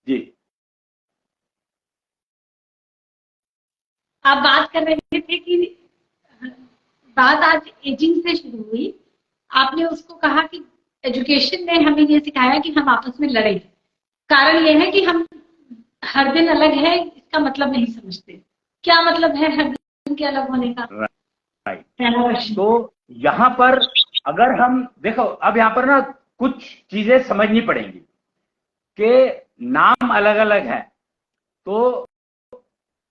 जी। आप बात कर रहे थे कि बात आज एजिंग से शुरू हुई। आपने उसको कहा कि एजुकेशन ने हमें ये सिखाया कि हम आपस में लड़े। कारण ये है कि हम हर दिन अलग है इसका मतलब नहीं समझते। क्या मतलब है हर दिन के अलग होने का? राइट। पहला क्वेश्चन। तो यहां पर अगर हम देखो, अब यहां पर ना कुछ चीजें समझनी पड़ेंगी कि नाम अलग अलग है। तो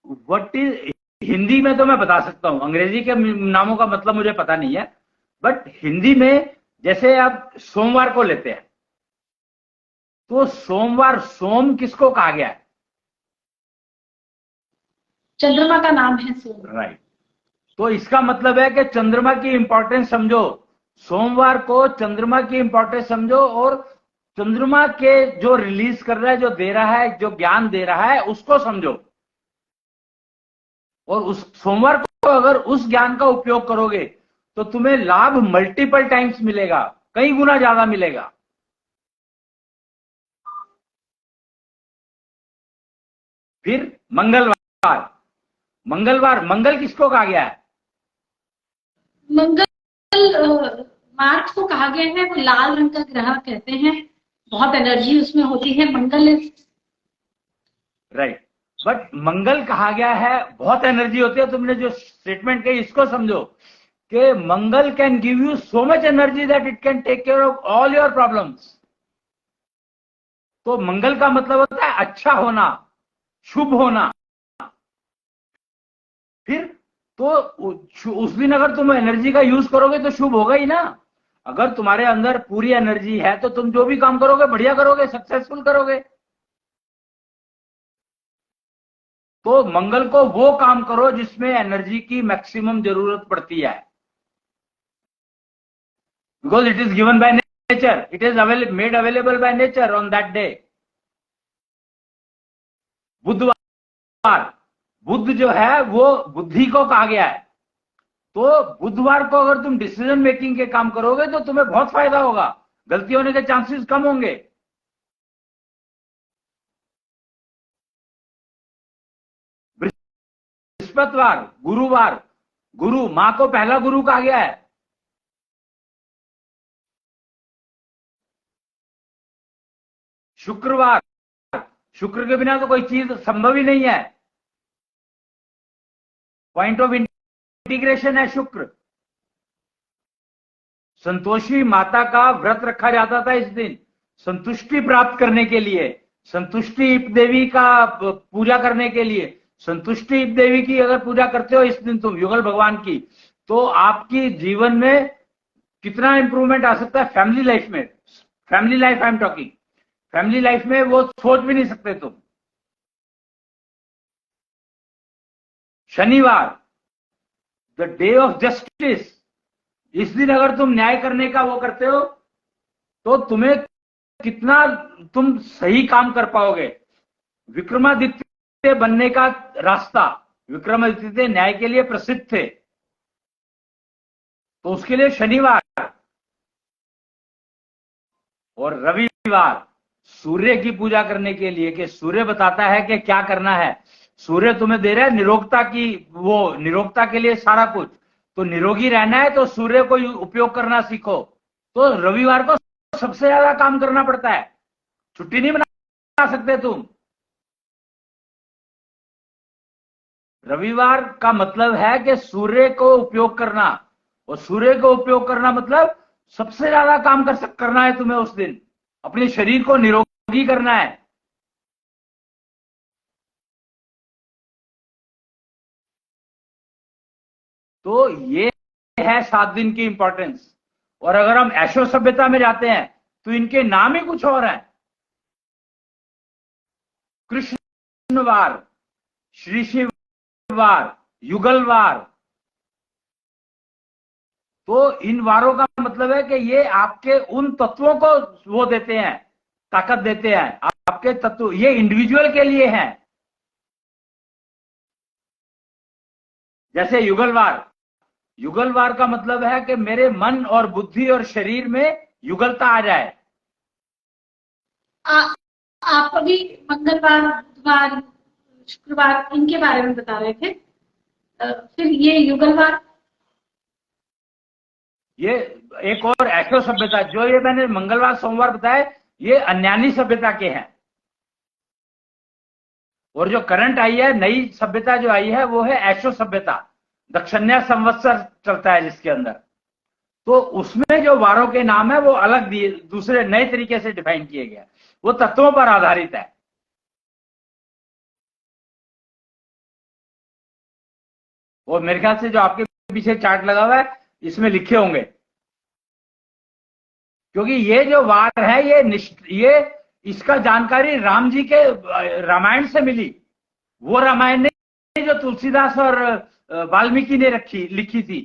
व्हाट इज, हिंदी में तो मैं बता सकता हूं, अंग्रेजी के नामों का मतलब मुझे पता नहीं है। बट हिंदी में जैसे आप सोमवार को लेते हैं तो सोमवार, सोम किसको कहा गया है? चंद्रमा का नाम है सोम। राइट। तो इसका मतलब है कि चंद्रमा की इंपॉर्टेंस समझो, सोमवार को चंद्रमा की इंपॉर्टेंस समझो और चंद्रमा के जो रिलीज कर रहा है, जो दे रहा है, जो ज्ञान दे रहा है उसको समझो। और उस सोमवार को अगर उस ज्ञान का उपयोग करोगे तो तुम्हें लाभ मल्टीपल टाइम्स मिलेगा, कई गुना ज्यादा मिलेगा। फिर मंगलवार, मंगलवार, मंगल किसको कहा गया है? मंगल मार्स को कहा गया है, वो लाल रंग का ग्रह कहते हैं, बहुत एनर्जी उसमें होती है। मंगल राइट। बट मंगल कहा गया है, बहुत एनर्जी होती है। तुमने जो स्टेटमेंट कही इसको समझो कि Mangal can give you so much energy that it can take care of all your problems. तो मंगल का मतलब होता है अच्छा होना, शुभ होना। फिर तो उस दिन अगर तुम एनर्जी का यूज करोगे तो शुभ होगा ही ना। अगर तुम्हारे अंदर पूरी एनर्जी है तो तुम जो भी काम करोगे बढ़िया करोगे, सक्सेसफुल करोगे। तो मंगल को वो काम करो जिसमें एनर्जी की मैक्सिमम जरूरत पड़ती है, because it is given by nature, it is made available by nature on that day. बुधवार, बुध जो है वो बुद्धि को कहा गया है। तो बुधवार को अगर तुम डिसीजन मेकिंग के काम करोगे तो तुम्हें बहुत फायदा होगा, गलती होने के चांसेस कम होंगे। बृहस्पतिवार, गुरुवार, गुरु, मां को पहला गुरु कहा गया है। शुक्रवार, शुक्र के बिना तो कोई चीज संभव ही नहीं है, पॉइंट ऑफ इंटीग्रेशन है शुक्र। संतोषी माता का व्रत रखा जाता था इस दिन, संतुष्टि प्राप्त करने के लिए, संतुष्टि देवी का पूजा करने के लिए। संतुष्टि देवी की अगर पूजा करते हो इस दिन तुम, युगल भगवान की, तो आपकी जीवन में कितना इंप्रूवमेंट आ सकता है फैमिली लाइफ में। Family life I am talking, family life में वो सोच भी नहीं सकते तुम। शनिवार, द डे ऑफ जस्टिस, इस दिन अगर तुम न्याय करने का वो करते हो तो तुम्हें कितना तुम सही काम कर पाओगे। विक्रमादित्य बनने का रास्ता, विक्रमादित्य न्याय के लिए प्रसिद्ध थे, तो उसके लिए शनिवार। और रविवार सूर्य की पूजा करने के लिए, कि सूर्य बताता है कि क्या करना है। सूर्य तुम्हें दे रहा है निरोगता की, वो निरोगता के लिए सारा कुछ। तो निरोगी रहना है तो सूर्य को उपयोग करना सीखो। तो रविवार को सबसे ज्यादा काम करना पड़ता है, छुट्टी नहीं बना सकते तुम। रविवार का मतलब है कि सूर्य को उपयोग करना, और सूर्य को उपयोग करना मतलब सबसे ज्यादा काम करना है तुम्हें उस दिन, अपने शरीर को निरोगी करना है। तो ये है 7 दिन की इंपॉर्टेंस। और अगर हम ऐशो सभ्यता में जाते हैं तो इनके नाम ही कुछ और हैं। कृष्णवार, श्री शिववार, युगलवार, तो इन वारों का मतलब है कि ये आपके उन तत्वों को वो देते हैं, ताकत देते हैं। आपके तत्व ये इंडिविजुअल के लिए हैं। जैसे युगलवार, युगलवार का मतलब है कि मेरे मन और बुद्धि और शरीर में युगलता आ जाए। आप अभी मंगलवार, बुधवार, शुक्रवार इनके बारे में बता रहे थे, फिर ये युगलवार, ये एक और एशो सभ्यता, जो ये मैंने मंगलवार सोमवार बताया, ये अन्यानी सभ्यता के हैं। और जो करंट आई है, नई सभ्यता जो आई है, वो है एशो सभ्यता, दक्षिण्या संवत्सर चलता है जिसके अंदर। तो उसमें जो वारों के नाम है वो अलग दिए, दूसरे नए तरीके से डिफाइन किए गए, वो तत्वों पर आधारित है। और मेरे ख्याल से जो आपके पीछे चार्ट लगा हुआ है, इसमें लिखे होंगे, क्योंकि ये जो वार है, ये इसका जानकारी राम जी के रामायण से मिली। वो रामायण नहीं जो तुलसीदास और वाल्मीकि ने लिखी थी।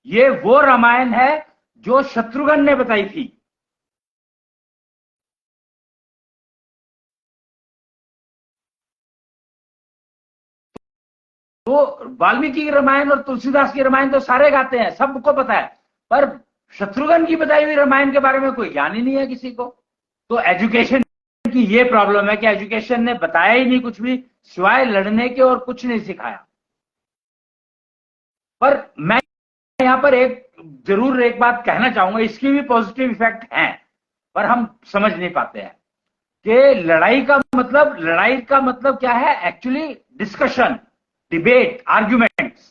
ये वो रामायण है जो शत्रुघ्न ने बताई थी। तो वाल्मीकि की रामायण और तुलसीदास की रामायण तो सारे गाते हैं, सबको पता है, पर शत्रुघ्न की बताई हुई रामायण के बारे में कोई ज्ञान ही नहीं है किसी को। तो एजुकेशन की ये प्रॉब्लम है कि एजुकेशन ने बताया ही नहीं कुछ भी, सिवाय लड़ने के, और कुछ नहीं सिखाया। पर मैं यहां पर जरूर एक बात कहना चाहूंगा, इसकी भी पॉजिटिव इफेक्ट हैं, पर हम समझ नहीं पाते हैं कि लड़ाई का मतलब क्या है एक्चुअली। Discussion, debate, arguments.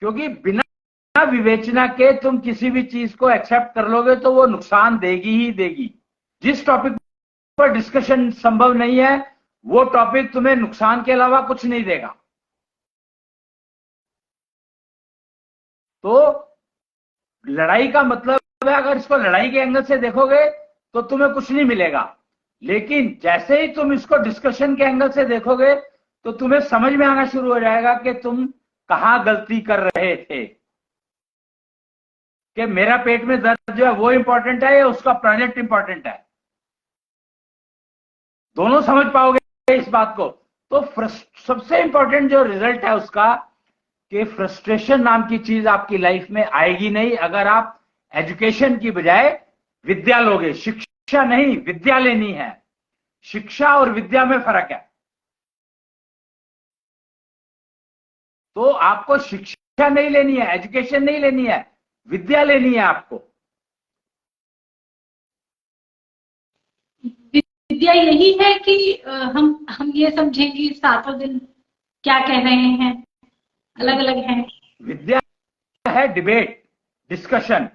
क्योंकि बिना विवेचना के तुम किसी भी चीज को एक्सेप्ट कर लोगे तो वो नुकसान देगी ही देगी। जिस टॉपिक पर डिस्कशन संभव नहीं है, वो टॉपिक तुम्हें नुकसान के अलावा कुछ नहीं देगा। तो लड़ाई का मतलब है, अगर इसको लड़ाई के एंगल से देखोगे तो तुम्हें कुछ नहीं मिलेगा, लेकिन जैसे ही तुम इसको डिस्कशन के एंगल से देखोगे तो तुम्हें समझ में आना शुरू हो जाएगा कि तुम कहां गलती कर रहे थे। कि मेरा पेट में दर्द जो है वो इंपॉर्टेंट है या उसका प्रोजेक्ट इंपॉर्टेंट है। दोनों समझ पाओगे इस बात को। तो सबसे इंपॉर्टेंट जो रिजल्ट है उसका, कि फ्रस्ट्रेशन नाम की चीज आपकी लाइफ में आएगी नहीं, अगर आप एजुकेशन की बजाय विद्या लोगे। शिक्षा नहीं, विद्या लेनी है। शिक्षा और विद्या में फर्क है। तो आपको शिक्षा नहीं लेनी है, एजुकेशन नहीं लेनी है, विद्या लेनी है आपको। विद्या यही है कि हम ये समझें कि सातों दिन क्या कह रहे हैं, अलग अलग हैं। विद्या है डिबेट, डिस्कशन।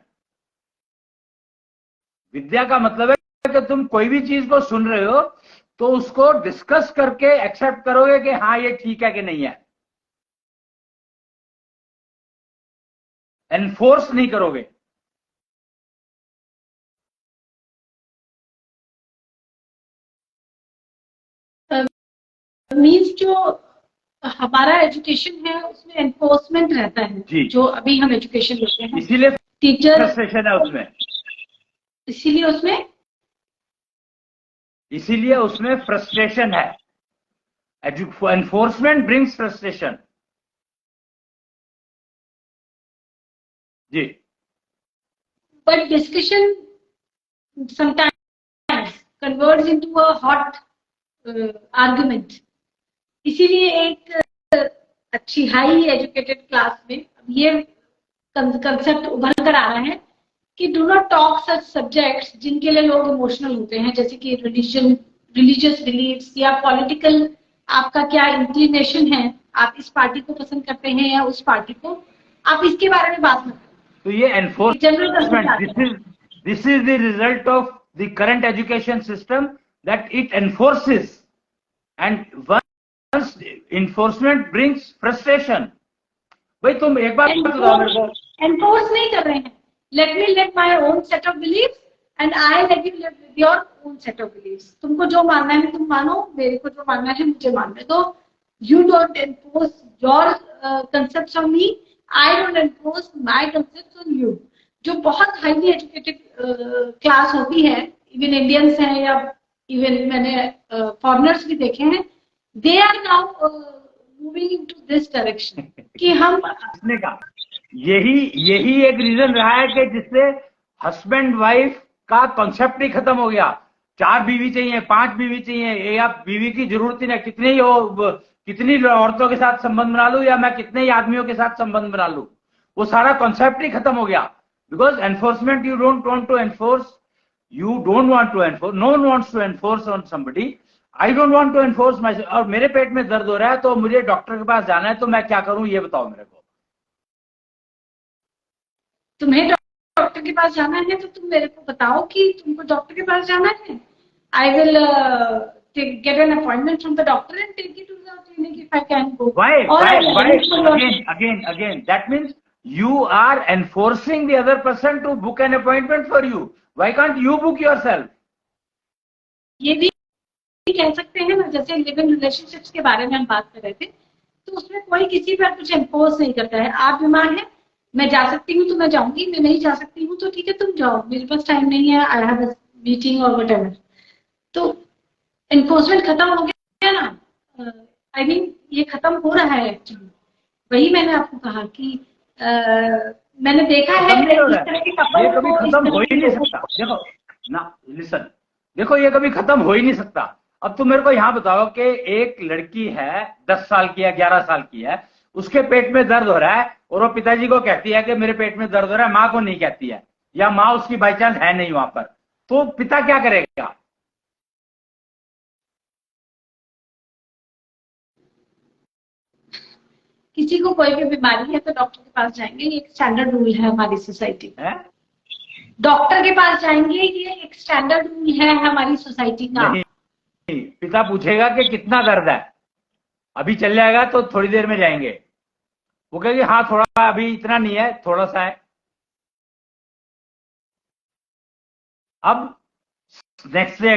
विद्या का मतलब है कि तुम कोई भी चीज को सुन रहे हो तो उसको डिस्कस करके एक्सेप्ट करोगे कि हाँ ये ठीक है कि नहीं है। एनफोर्स नहीं करोगे। मीन्स जो हमारा एजुकेशन है उसमें एनफोर्समेंट रहता है। जो अभी हम एजुकेशन लेते हैं, इसीलिए टीचर फ्रस्ट्रेशन है उसमें। इसीलिए उसमें फ्रस्ट्रेशन है। Enforcement brings frustration. जी। But discussion sometimes converts into a hot argument. इसीलिए एक अच्छी हाई एजुकेटेड क्लास में ये कंसेप्ट उभर कर आ रहा है कि do not talk such subjects जिनके लिए लोग इमोशनल होते हैं, जैसे कि रिलीजियस बिलीफ्स या पॉलिटिकल आपका क्या इंक्लिनेशन है, आप इस पार्टी को पसंद करते हैं या उस पार्टी को, आप इसके बारे में बात मत करो। तो ये enforcement, this is the result of the current education system, that it enforces, and once enforcement brings frustration. भाई तुम एक बात बताओ मेरे को, एनफोर्स नहीं कर रहे हैं। Let me live my own set of beliefs and I let you live with your own set of beliefs. तुमको जो मानना है तुम मानो, मेरे को जो मानना है मुझे मानना है। तो you don't enforce your concepts on me, I don't enforce my concepts on you. जो बहुत हाईली एजुकेटेड क्लास होती है, इवन इंडियंस हैं या इवन मैंने फॉरेनर्स भी देखे हैं, they are now moving into this direction कि हम इसने का यही यही एक रीजन रहा है कि जिससे हस्बैंड वाइफ का कॉन्सेप्ट ही खत्म हो गया। 4 बीवी चाहिए, 5 बीवी चाहिए, या बीवी की जरूरत ही नहीं, कितनी औरतों के साथ संबंध बना लूं या मैं कितने ही आदमियों के साथ संबंध बना लूं, वो सारा कॉन्सेप्ट ही खत्म हो गया। Because enforcement, you don't want to enforce, no one wants to enforce on somebody. I don't want to enforce my, और मेरे पेट में दर्द हो रहा है तो मुझे डॉक्टर के पास जाना है, तो मैं क्या करूं ये बताओ मेरे को। तुम्हें डॉक्टर के पास जाना है तो तुम मेरे को बताओ कि तुमको डॉक्टर के पास जाना है। I will get an appointment from the doctor and take you to the clinic if I can go. Why? Or Again, that means you are enforcing the other person to book an appointment for you. Why can't you book yourself? ये भी कह सकते हैं ना, जैसे live in relationships के बारे में हम बात कर रहे थे, तो उसमें कोई किसी पर कुछ एम्पोज नहीं करता है। आप बीमार हैं, मैं जा सकती हूँ तो मैं जाऊंगी, मैं नहीं जा सकती हूँ तो ठीक है तुम जाओ, मेरे पास टाइम नहीं है, आई हैव अ मीटिंग और व्हाटएवर। तो एनफोर्समेंट खत्म हो गया ना। आई मीन ये खत्म हो रहा है एक्चुअली। वही मैंने आपको कहा कि मैंने देखा है इस तरह के कपल ये कभी खत्म हो ही नहीं सकता। देखो ना, लिसन, देखो ये कभी खत्म हो ही नहीं सकता। अब तुम मेरे को यहाँ बताओ कि एक लड़की है 10 साल की है, 11 साल की है, उसके पेट में दर्द हो रहा है और वो पिताजी को कहती है कि मेरे पेट में दर्द हो रहा है, माँ को नहीं कहती है, या माँ उसकी बाई चांस है नहीं वहां पर, तो पिता क्या करेगा? किसी को कोई भी बीमारी है तो डॉक्टर के पास जाएंगे, ये एक स्टैंडर्ड रूल है हमारी सोसाइटी में। डॉक्टर के पास जाएंगे, ये एक स्टैंडर्ड रूल है हमारी सोसाइटी का। नहीं, पिता पूछेगा कि कितना दर्द है, अभी चल जाएगा तो थोड़ी देर में जाएंगे, वो कहेगी हाँ थोड़ा, अभी इतना नहीं है, थोड़ा सा है। अब नेक्स्ट डे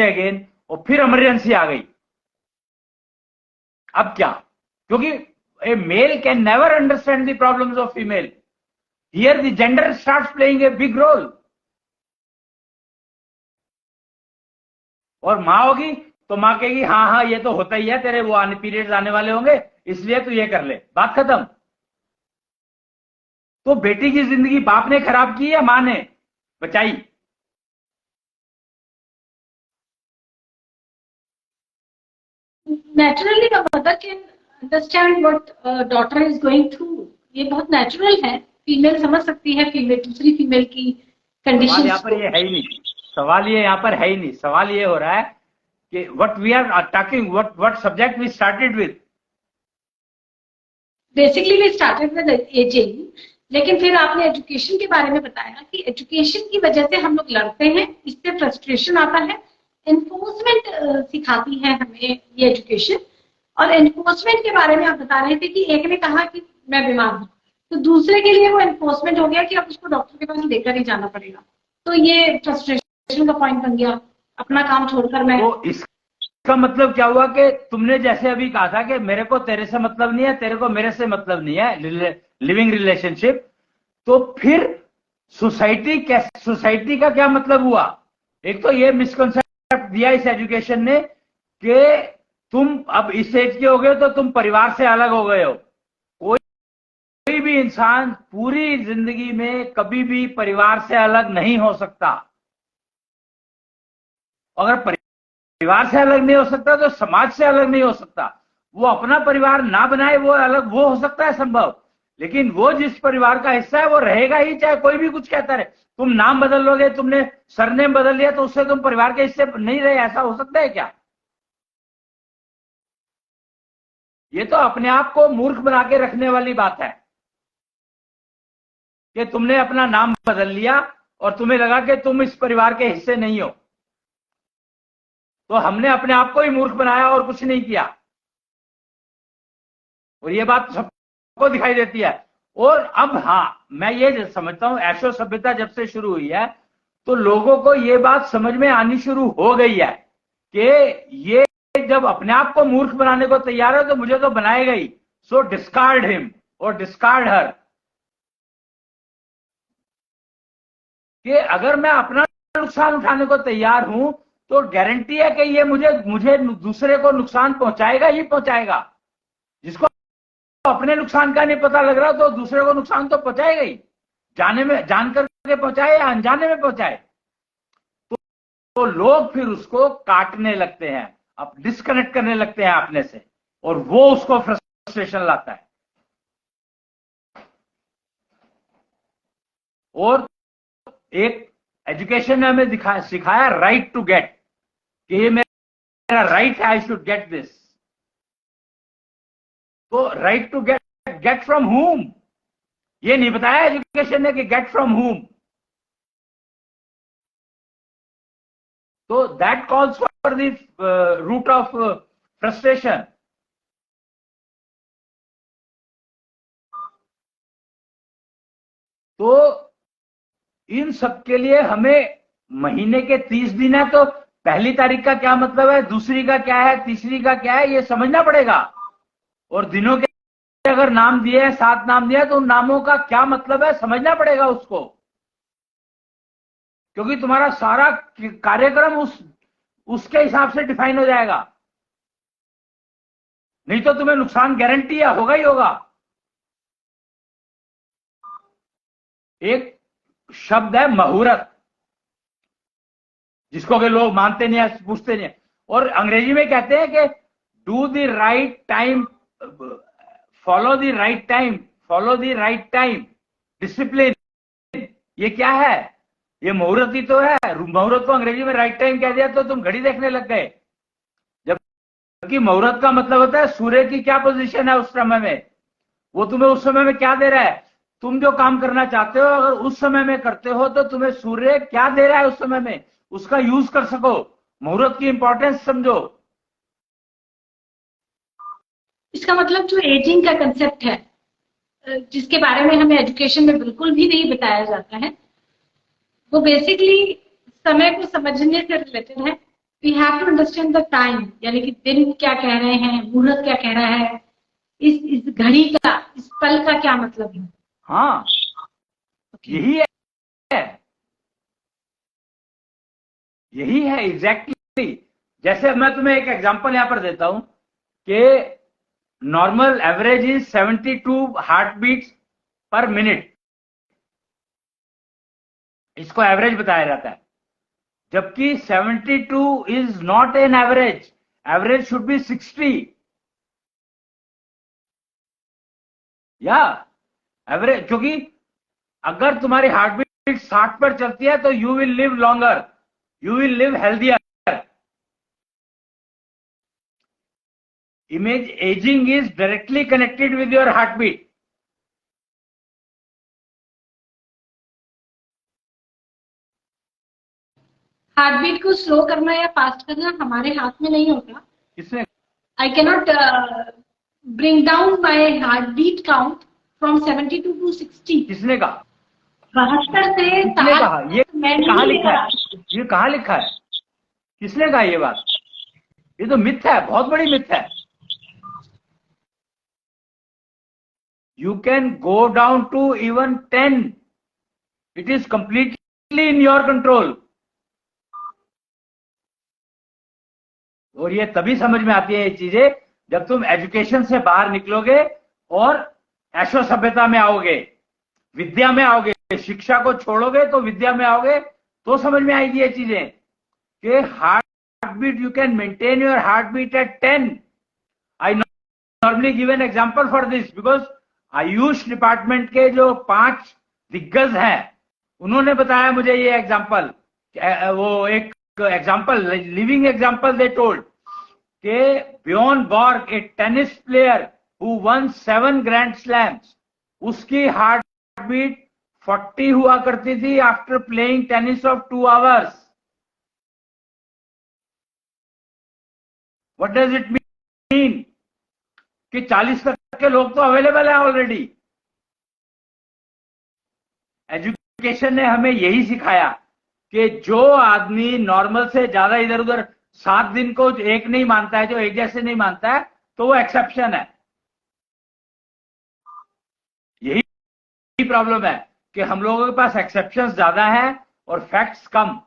अगेन, और फिर इमरजेंसी आ गई। अब क्या? क्योंकि a male can never understand the problems of female, here the gender starts playing a big role. और माँ होगी तो माँ कहेगी हाँ हाँ ये तो होता ही है, तेरे वो आने पीरियड्स आने वाले होंगे, इसलिए तू ये कर ले, बात खत्म। तो बेटी की जिंदगी बाप ने खराब की या माँ ने बचाई? Naturally the mother can understand what daughter is going through. ये बहुत नेचुरल है, फीमेल समझ सकती है फीमेल दूसरी फीमेल की कंडीशन। यहाँ पर ये है ही नहीं, सवाल ये यहाँ पर है ही नहीं। सवाल ये हो रहा है कि what we are talking, what subject we started with. Basically we started with ageing, लेकिन फिर आपने एजुकेशन के बारे में बताया कि एजुकेशन की वजह से हम लोग लड़ते हैं, इससे फ्रस्ट्रेशन आता है। एनफोर्समेंट सिखाती है हमें ये एजुकेशन, और एनफोर्समेंट के बारे में आप बता रहे थे कि एक ने कहा कि मैं बीमार हूँ, तो दूसरे के लिए वो एनफोर्समेंट हो गया कि अब उसको डॉक्टर के पास लेकर ही जाना पड़ेगा। तो ये फ्रस्ट्रेशन का पॉइंट बन गया, अपना काम छोड़कर मैं। तो इसका मतलब क्या हुआ कि तुमने जैसे अभी कहा था कि मेरे को तेरे से मतलब नहीं है, तेरे को मेरे से मतलब नहीं है, लिविंग रिलेशनशिप, तो फिर सोसाइटी का क्या मतलब हुआ? एक तो ये मिसकंसेप्ट दिया इस एजुकेशन ने कि तुम अब इस एज के हो गए तो तुम परिवार से अलग हो गए हो। कोई भी इंसान पूरी जिंदगी में कभी भी परिवार से अलग नहीं हो सकता। अगर परिवार से अलग नहीं हो सकता तो समाज से अलग नहीं हो सकता। वो अपना परिवार ना बनाए वो अलग, वो हो सकता है संभव, लेकिन वो जिस परिवार का हिस्सा है वो रहेगा ही, चाहे कोई भी कुछ कहता रहे। तुम नाम बदल लोगे, तुमने सरनेम बदल लिया, तो उससे तुम परिवार के हिस्से नहीं रहे, ऐसा हो सकता है क्या? ये तो अपने आप को मूर्ख बना के रखने वाली बात है कि तुमने अपना नाम बदल लिया और तुम्हें लगा कि तुम इस परिवार के हिस्से नहीं हो। तो हमने अपने आप को ही मूर्ख बनाया और कुछ नहीं किया, और ये बात सबको दिखाई देती है। और अब हाँ, मैं ये समझता हूं ऐशो सभ्यता जब से शुरू हुई है तो लोगों को ये बात समझ में आनी शुरू हो गई है कि ये जब अपने आप को मूर्ख बनाने को तैयार है तो मुझे तो बनाएगा ही। सो डिस्कार्ड हिम और डिस्कार्ड हर। कि अगर मैं अपना नुकसान उठाने को तैयार हूं तो गारंटी है कि ये मुझे दूसरे को नुकसान पहुंचाएगा ही पहुंचाएगा। जिसको अपने नुकसान का नहीं पता लग रहा तो दूसरे को नुकसान तो पहुंचाएगा ही, जान करके पहुंचाए या अनजाने में पहुंचाए। तो लोग फिर उसको काटने लगते हैं, अब डिस्कनेक्ट करने लगते हैं अपने से, और वो उसको फ्रस्ट्रेशन लाता है। और एक एजुकेशन ने हमें सिखाया राइट टू गेट, कि ये मेरा राइट है, आई शुड गेट दिस। तो राइट टू गेट फ्रॉम हुम, ये नहीं बताया एजुकेशन ने कि गेट फ्रॉम हुम। तो that calls for the root of frustration. तो इन सब के लिए हमें महीने के 30 दिन है, तो पहली तारीख का क्या मतलब है, दूसरी का क्या है, तीसरी का क्या है, ये समझना पड़ेगा। और दिनों के अगर नाम दिए हैं, 7 नाम दिए हैं, तो उन नामों का क्या मतलब है समझना पड़ेगा उसको, क्योंकि तुम्हारा सारा कार्यक्रम उसके हिसाब से डिफाइन हो जाएगा। नहीं तो तुम्हें नुकसान गारंटी है, होगा ही होगा। एक शब्द है मुहूर्त, जिसको कि लोग मानते नहीं है, पूछते नहीं है, और अंग्रेजी में कहते हैं कि do the right time, follow the right time, follow the right time, discipline. ये क्या है? ये मुहूर्त ही तो है। मुहूर्त को अंग्रेजी में राइट टाइम कह दिया तो तुम घड़ी देखने लग गए, जबकि मुहूर्त का मतलब होता है सूर्य की क्या पोजीशन है उस समय में, वो तुम्हें उस समय में क्या दे रहा है। तुम जो काम करना चाहते हो अगर उस समय में करते हो तो तुम्हें सूर्य क्या दे रहा है उस समय में, उसका यूज कर सको। मुहूर्त की इंपॉर्टेंस समझो। इसका मतलब जो एजिंग का कंसेप्ट है, जिसके बारे में हमें एजुकेशन में बिल्कुल भी नहीं बताया जाता है, वो बेसिकली समय को समझने से रिलेटेड है। We have to understand the time, यानी कि दिन क्या कह रहे हैं, मुहूर्त क्या कह रहा है, इस घड़ी का, इस पल का क्या मतलब है। हाँ, यही है, यही है एग्जैक्टली। जैसे मैं तुम्हें एक एग्जांपल यहां पर देता हूं कि normal average is 72 heart beats per minute, इसको एवरेज बताया जाता है। जबकि 72 is not an average, average should be 60। या एवरेज, क्योंकि अगर तुम्हारी हार्ट बीट 60 पर चलती है तो you will live longer, you will live healthier. Image ageing is directly connected with your heart beat. Heart beat को स्लो करना या फास्ट करना हमारे हाथ में नहीं होता। किसने? I cannot bring down my heart beat count from 72 to 60। किसने कहा? 72 से किसने कहा? ये कहां लिखा है? है? ये कहां लिखा है? किसने कहा ये बात? ये तो मिथ है, बहुत बड़ी मिथ है। You can go down to even 10. It is completely in your control. और ये तभी समझ में आती है ये चीजें जब तुम एजुकेशन से बाहर निकलोगे और ऐशो सभ्यता में आओगे, विद्या में आओगे। शिक्षा को छोड़ोगे तो विद्या में आओगे तो समझ में आएगी ये चीजें कि heart beat, you can maintain your heart beat at 10। I normally give an example for this because Ayush department के जो 5 दिग्गज हैं उन्होंने बताया मुझे ये एग्जांपल। वो एक example, living example they told कि Bjorn Borg, a tennis player who won 7 grand slams, उसकी हार्ट बीट 40 हुआ करती थी after playing tennis of 2 hours. What does it mean कि 40 तक के लोग तो अवेलेबल है ऑलरेडी। एजुकेशन ने हमें यही सिखाया कि जो आदमी नॉर्मल से ज्यादा इधर उधर 7 दिन को एक नहीं मानता है, जो एक जैसे नहीं मानता है, तो वो एक्सेप्शन है। यही प्रॉब्लम है कि हम लोगों के पास एक्सेप्शंस ज्यादा है और फैक्ट्स कम।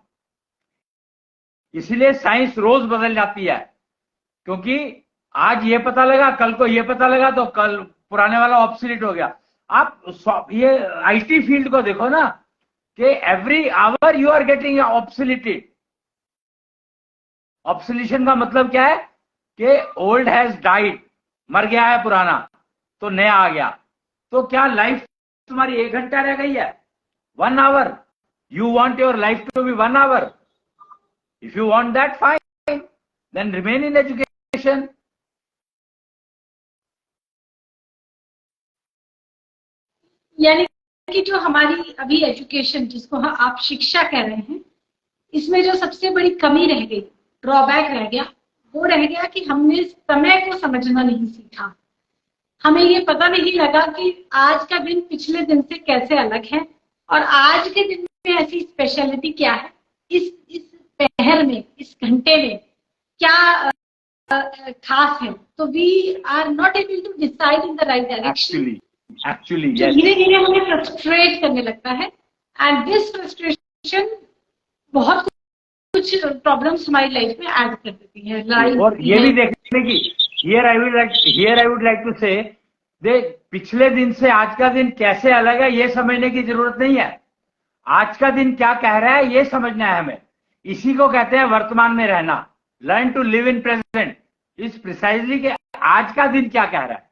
इसलिए साइंस रोज बदल जाती है, क्योंकि आज ये पता लगा, कल को ये पता लगा, तो कल पुराने वाला ऑब्सोलीट हो गया। आप ये आईटी फील्ड को देखो ना, कि every hour you are getting obsoleted. Obsolution का मतलब क्या है कि ओल्ड हैज डाइड, मर गया है पुराना, तो नया आ गया। तो क्या लाइफ तुम्हारी 1 घंटा रह गई है? 1 hour? You want your life to be 1 hour? If you want that, fine, then remain in education. यानी कि जो हमारी अभी एजुकेशन, जिसको आप शिक्षा कह रहे हैं, इसमें जो सबसे बड़ी कमी रह गई, ड्रॉबैक रह गया, वो रह गया कि हमने समय को समझना नहीं सीखा। हमें ये पता नहीं लगा कि आज का दिन पिछले दिन से कैसे अलग है, और आज के दिन में ऐसी स्पेशलिटी क्या है, इस पहर में, इस घंटे में क्या खास है। तो we are not able to decide in the right direction. Actually धीरे धीरे हमें फ्रस्ट्रेट करने लगता है, एंड दिस फ्रस्ट्रेशन बहुत कुछ प्रॉब्लम्स हमारी लाइफ में ऐड कर देती है। और ये भी देखने की, here I would like to say, पिछले दिन से आज का दिन कैसे अलग है ये समझने की जरूरत नहीं है। आज का दिन क्या कह रहा है ये समझना है हमें। इसी को कहते हैं वर्तमान में रहना। Learn to live in present is precisely कि आज का दिन क्या कह रहा है।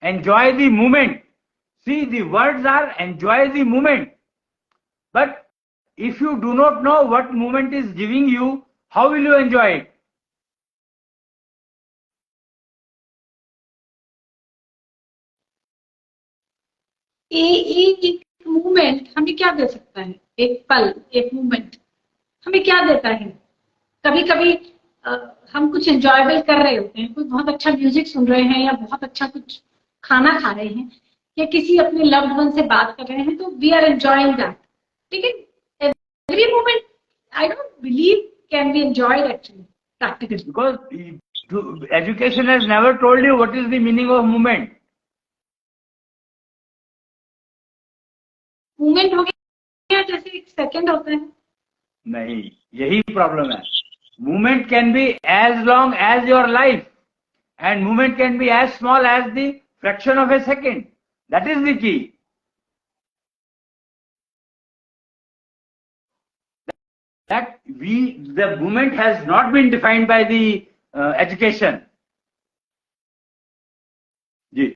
Enjoy the moment. See the words are enjoy the moment, but if you do not know what moment is giving you, how will you enjoy it? एक movement हमें क्या दे सकता है? एक पल, एक मूवमेंट हमें क्या देता है? कभी कभी हम कुछ एंजॉयबल कर रहे होते हैं, कोई बहुत अच्छा म्यूजिक सुन रहे हैं, या बहुत अच्छा कुछ खाना खा रहे हैं, या किसी अपने लव्ड वन से बात कर रहे हैं, तो वी आर एंजॉयिंग दैट। लेकिन every moment I don't believe can be enjoyed actually practically, because education has never told you what is the meaning of movement. Movement हो गया जैसे एक सेकंड होता है। नहीं, यही प्रॉब्लम है। Movement can be as long as your life, and movement can be as small as the fraction of a second. That is the key. That the movement has not been defined by the education. जी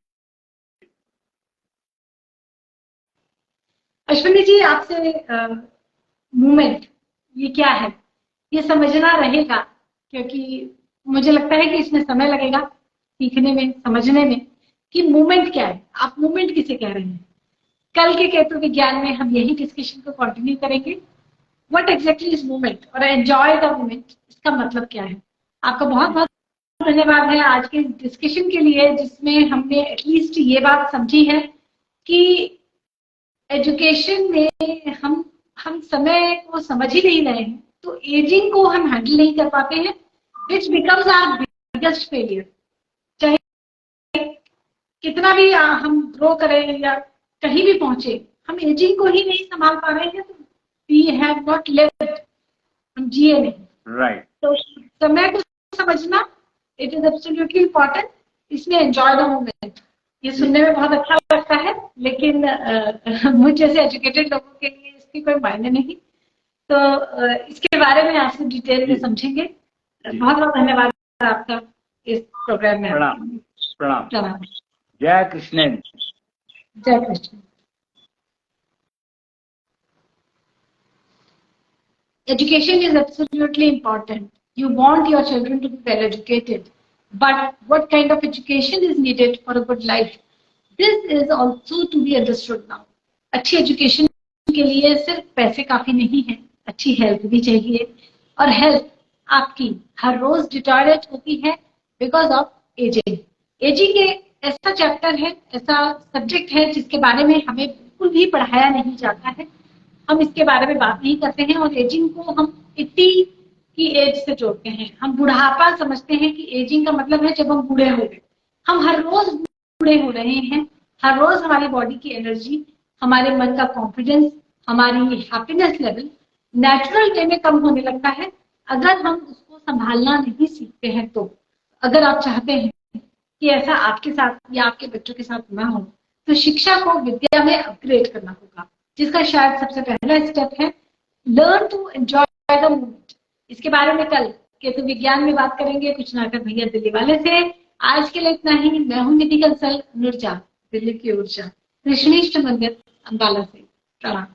अश्विनी जी, आपसे movement ये क्या है ये समझना रहेगा, क्योंकि मुझे लगता है कि इसमें समय लगेगा सीखने में, समझने में कि मूवमेंट क्या है। आप मूवमेंट किसे कह रहे हैं? कल के केतु विज्ञान में हम यही डिस्कशन को कंटिन्यू करेंगे। What exactly is movement और enjoy the moment, इसका मतलब क्या है? आपका बहुत बहुत धन्यवाद है आज के डिस्कशन के लिए, जिसमें हमने एटलीस्ट ये बात समझी है कि एजुकेशन में हम समय को समझ ही नहीं रहे हैं, तो एजिंग को हम हैंडल नहीं कर पाते हैं, which becomes our biggest failure. चाहे कितना भी हम ग्रो करें या कहीं भी पहुंचे, हम एजिंग को ही नहीं संभाल पा रहे हैं, तो we have not lived, हम जिए नहीं। Right. तो समय को समझना it is absolutely important। इसमें enjoy the moment, ये सुनने में बहुत अच्छा लगता है, लेकिन मुझ जैसे एजुकेटेड लोगों के लिए इसकी कोई मायने नहीं। तो इसके बारे में आपसे डिटेल में समझेंगे। बहुत बहुत धन्यवाद आपका इस प्रोग्राम में। प्रणाम प्रणाम। जय कृष्ण। जय Krishna. Education is absolutely important. You want your children to be well educated, but what kind of education is needed for a good life? This is also to be understood now. अच्छी education के लिए सिर्फ पैसे काफी नहीं है, अच्छी health भी चाहिए, और हेल्थ आपकी हर रोज डिटोरेट होती है बिकॉज ऑफ एजिंग। एजिंग एक ऐसा चैप्टर है, ऐसा सब्जेक्ट है जिसके बारे में हमें बिल्कुल भी पढ़ाया नहीं जाता है। हम इसके बारे में बात नहीं करते हैं, और एजिंग को हम 80 की एज से जोड़ते हैं। हम बुढ़ापा समझते हैं कि एजिंग का मतलब है जब हम बूढ़े हो गए। हम हर रोज बूढ़े हो रहे हैं, हर रोज हमारी बॉडी की एनर्जी, हमारे मन का कॉन्फिडेंस, हमारी हैप्पीनेस लेवल नेचुरल वे में कम होने लगता है अगर हम उसको संभालना नहीं सीखते हैं। तो अगर आप चाहते हैं कि ऐसा आपके साथ या आपके बच्चों के साथ ना हो, तो शिक्षा को विद्या में अपग्रेड करना होगा, जिसका शायद सबसे पहला स्टेप है learn to enjoy the moment. इसके बारे में कल केतु विज्ञान में बात करेंगे कुछ नाटक भैया दिल्ली वाले से। आज के लिए इतना ही। मैं हूं निधि कंसल, नुरजा, दिल्ली की ऊर्जा, कृष्णेष्ट मंदिर, अंबाला से। प्रणाम।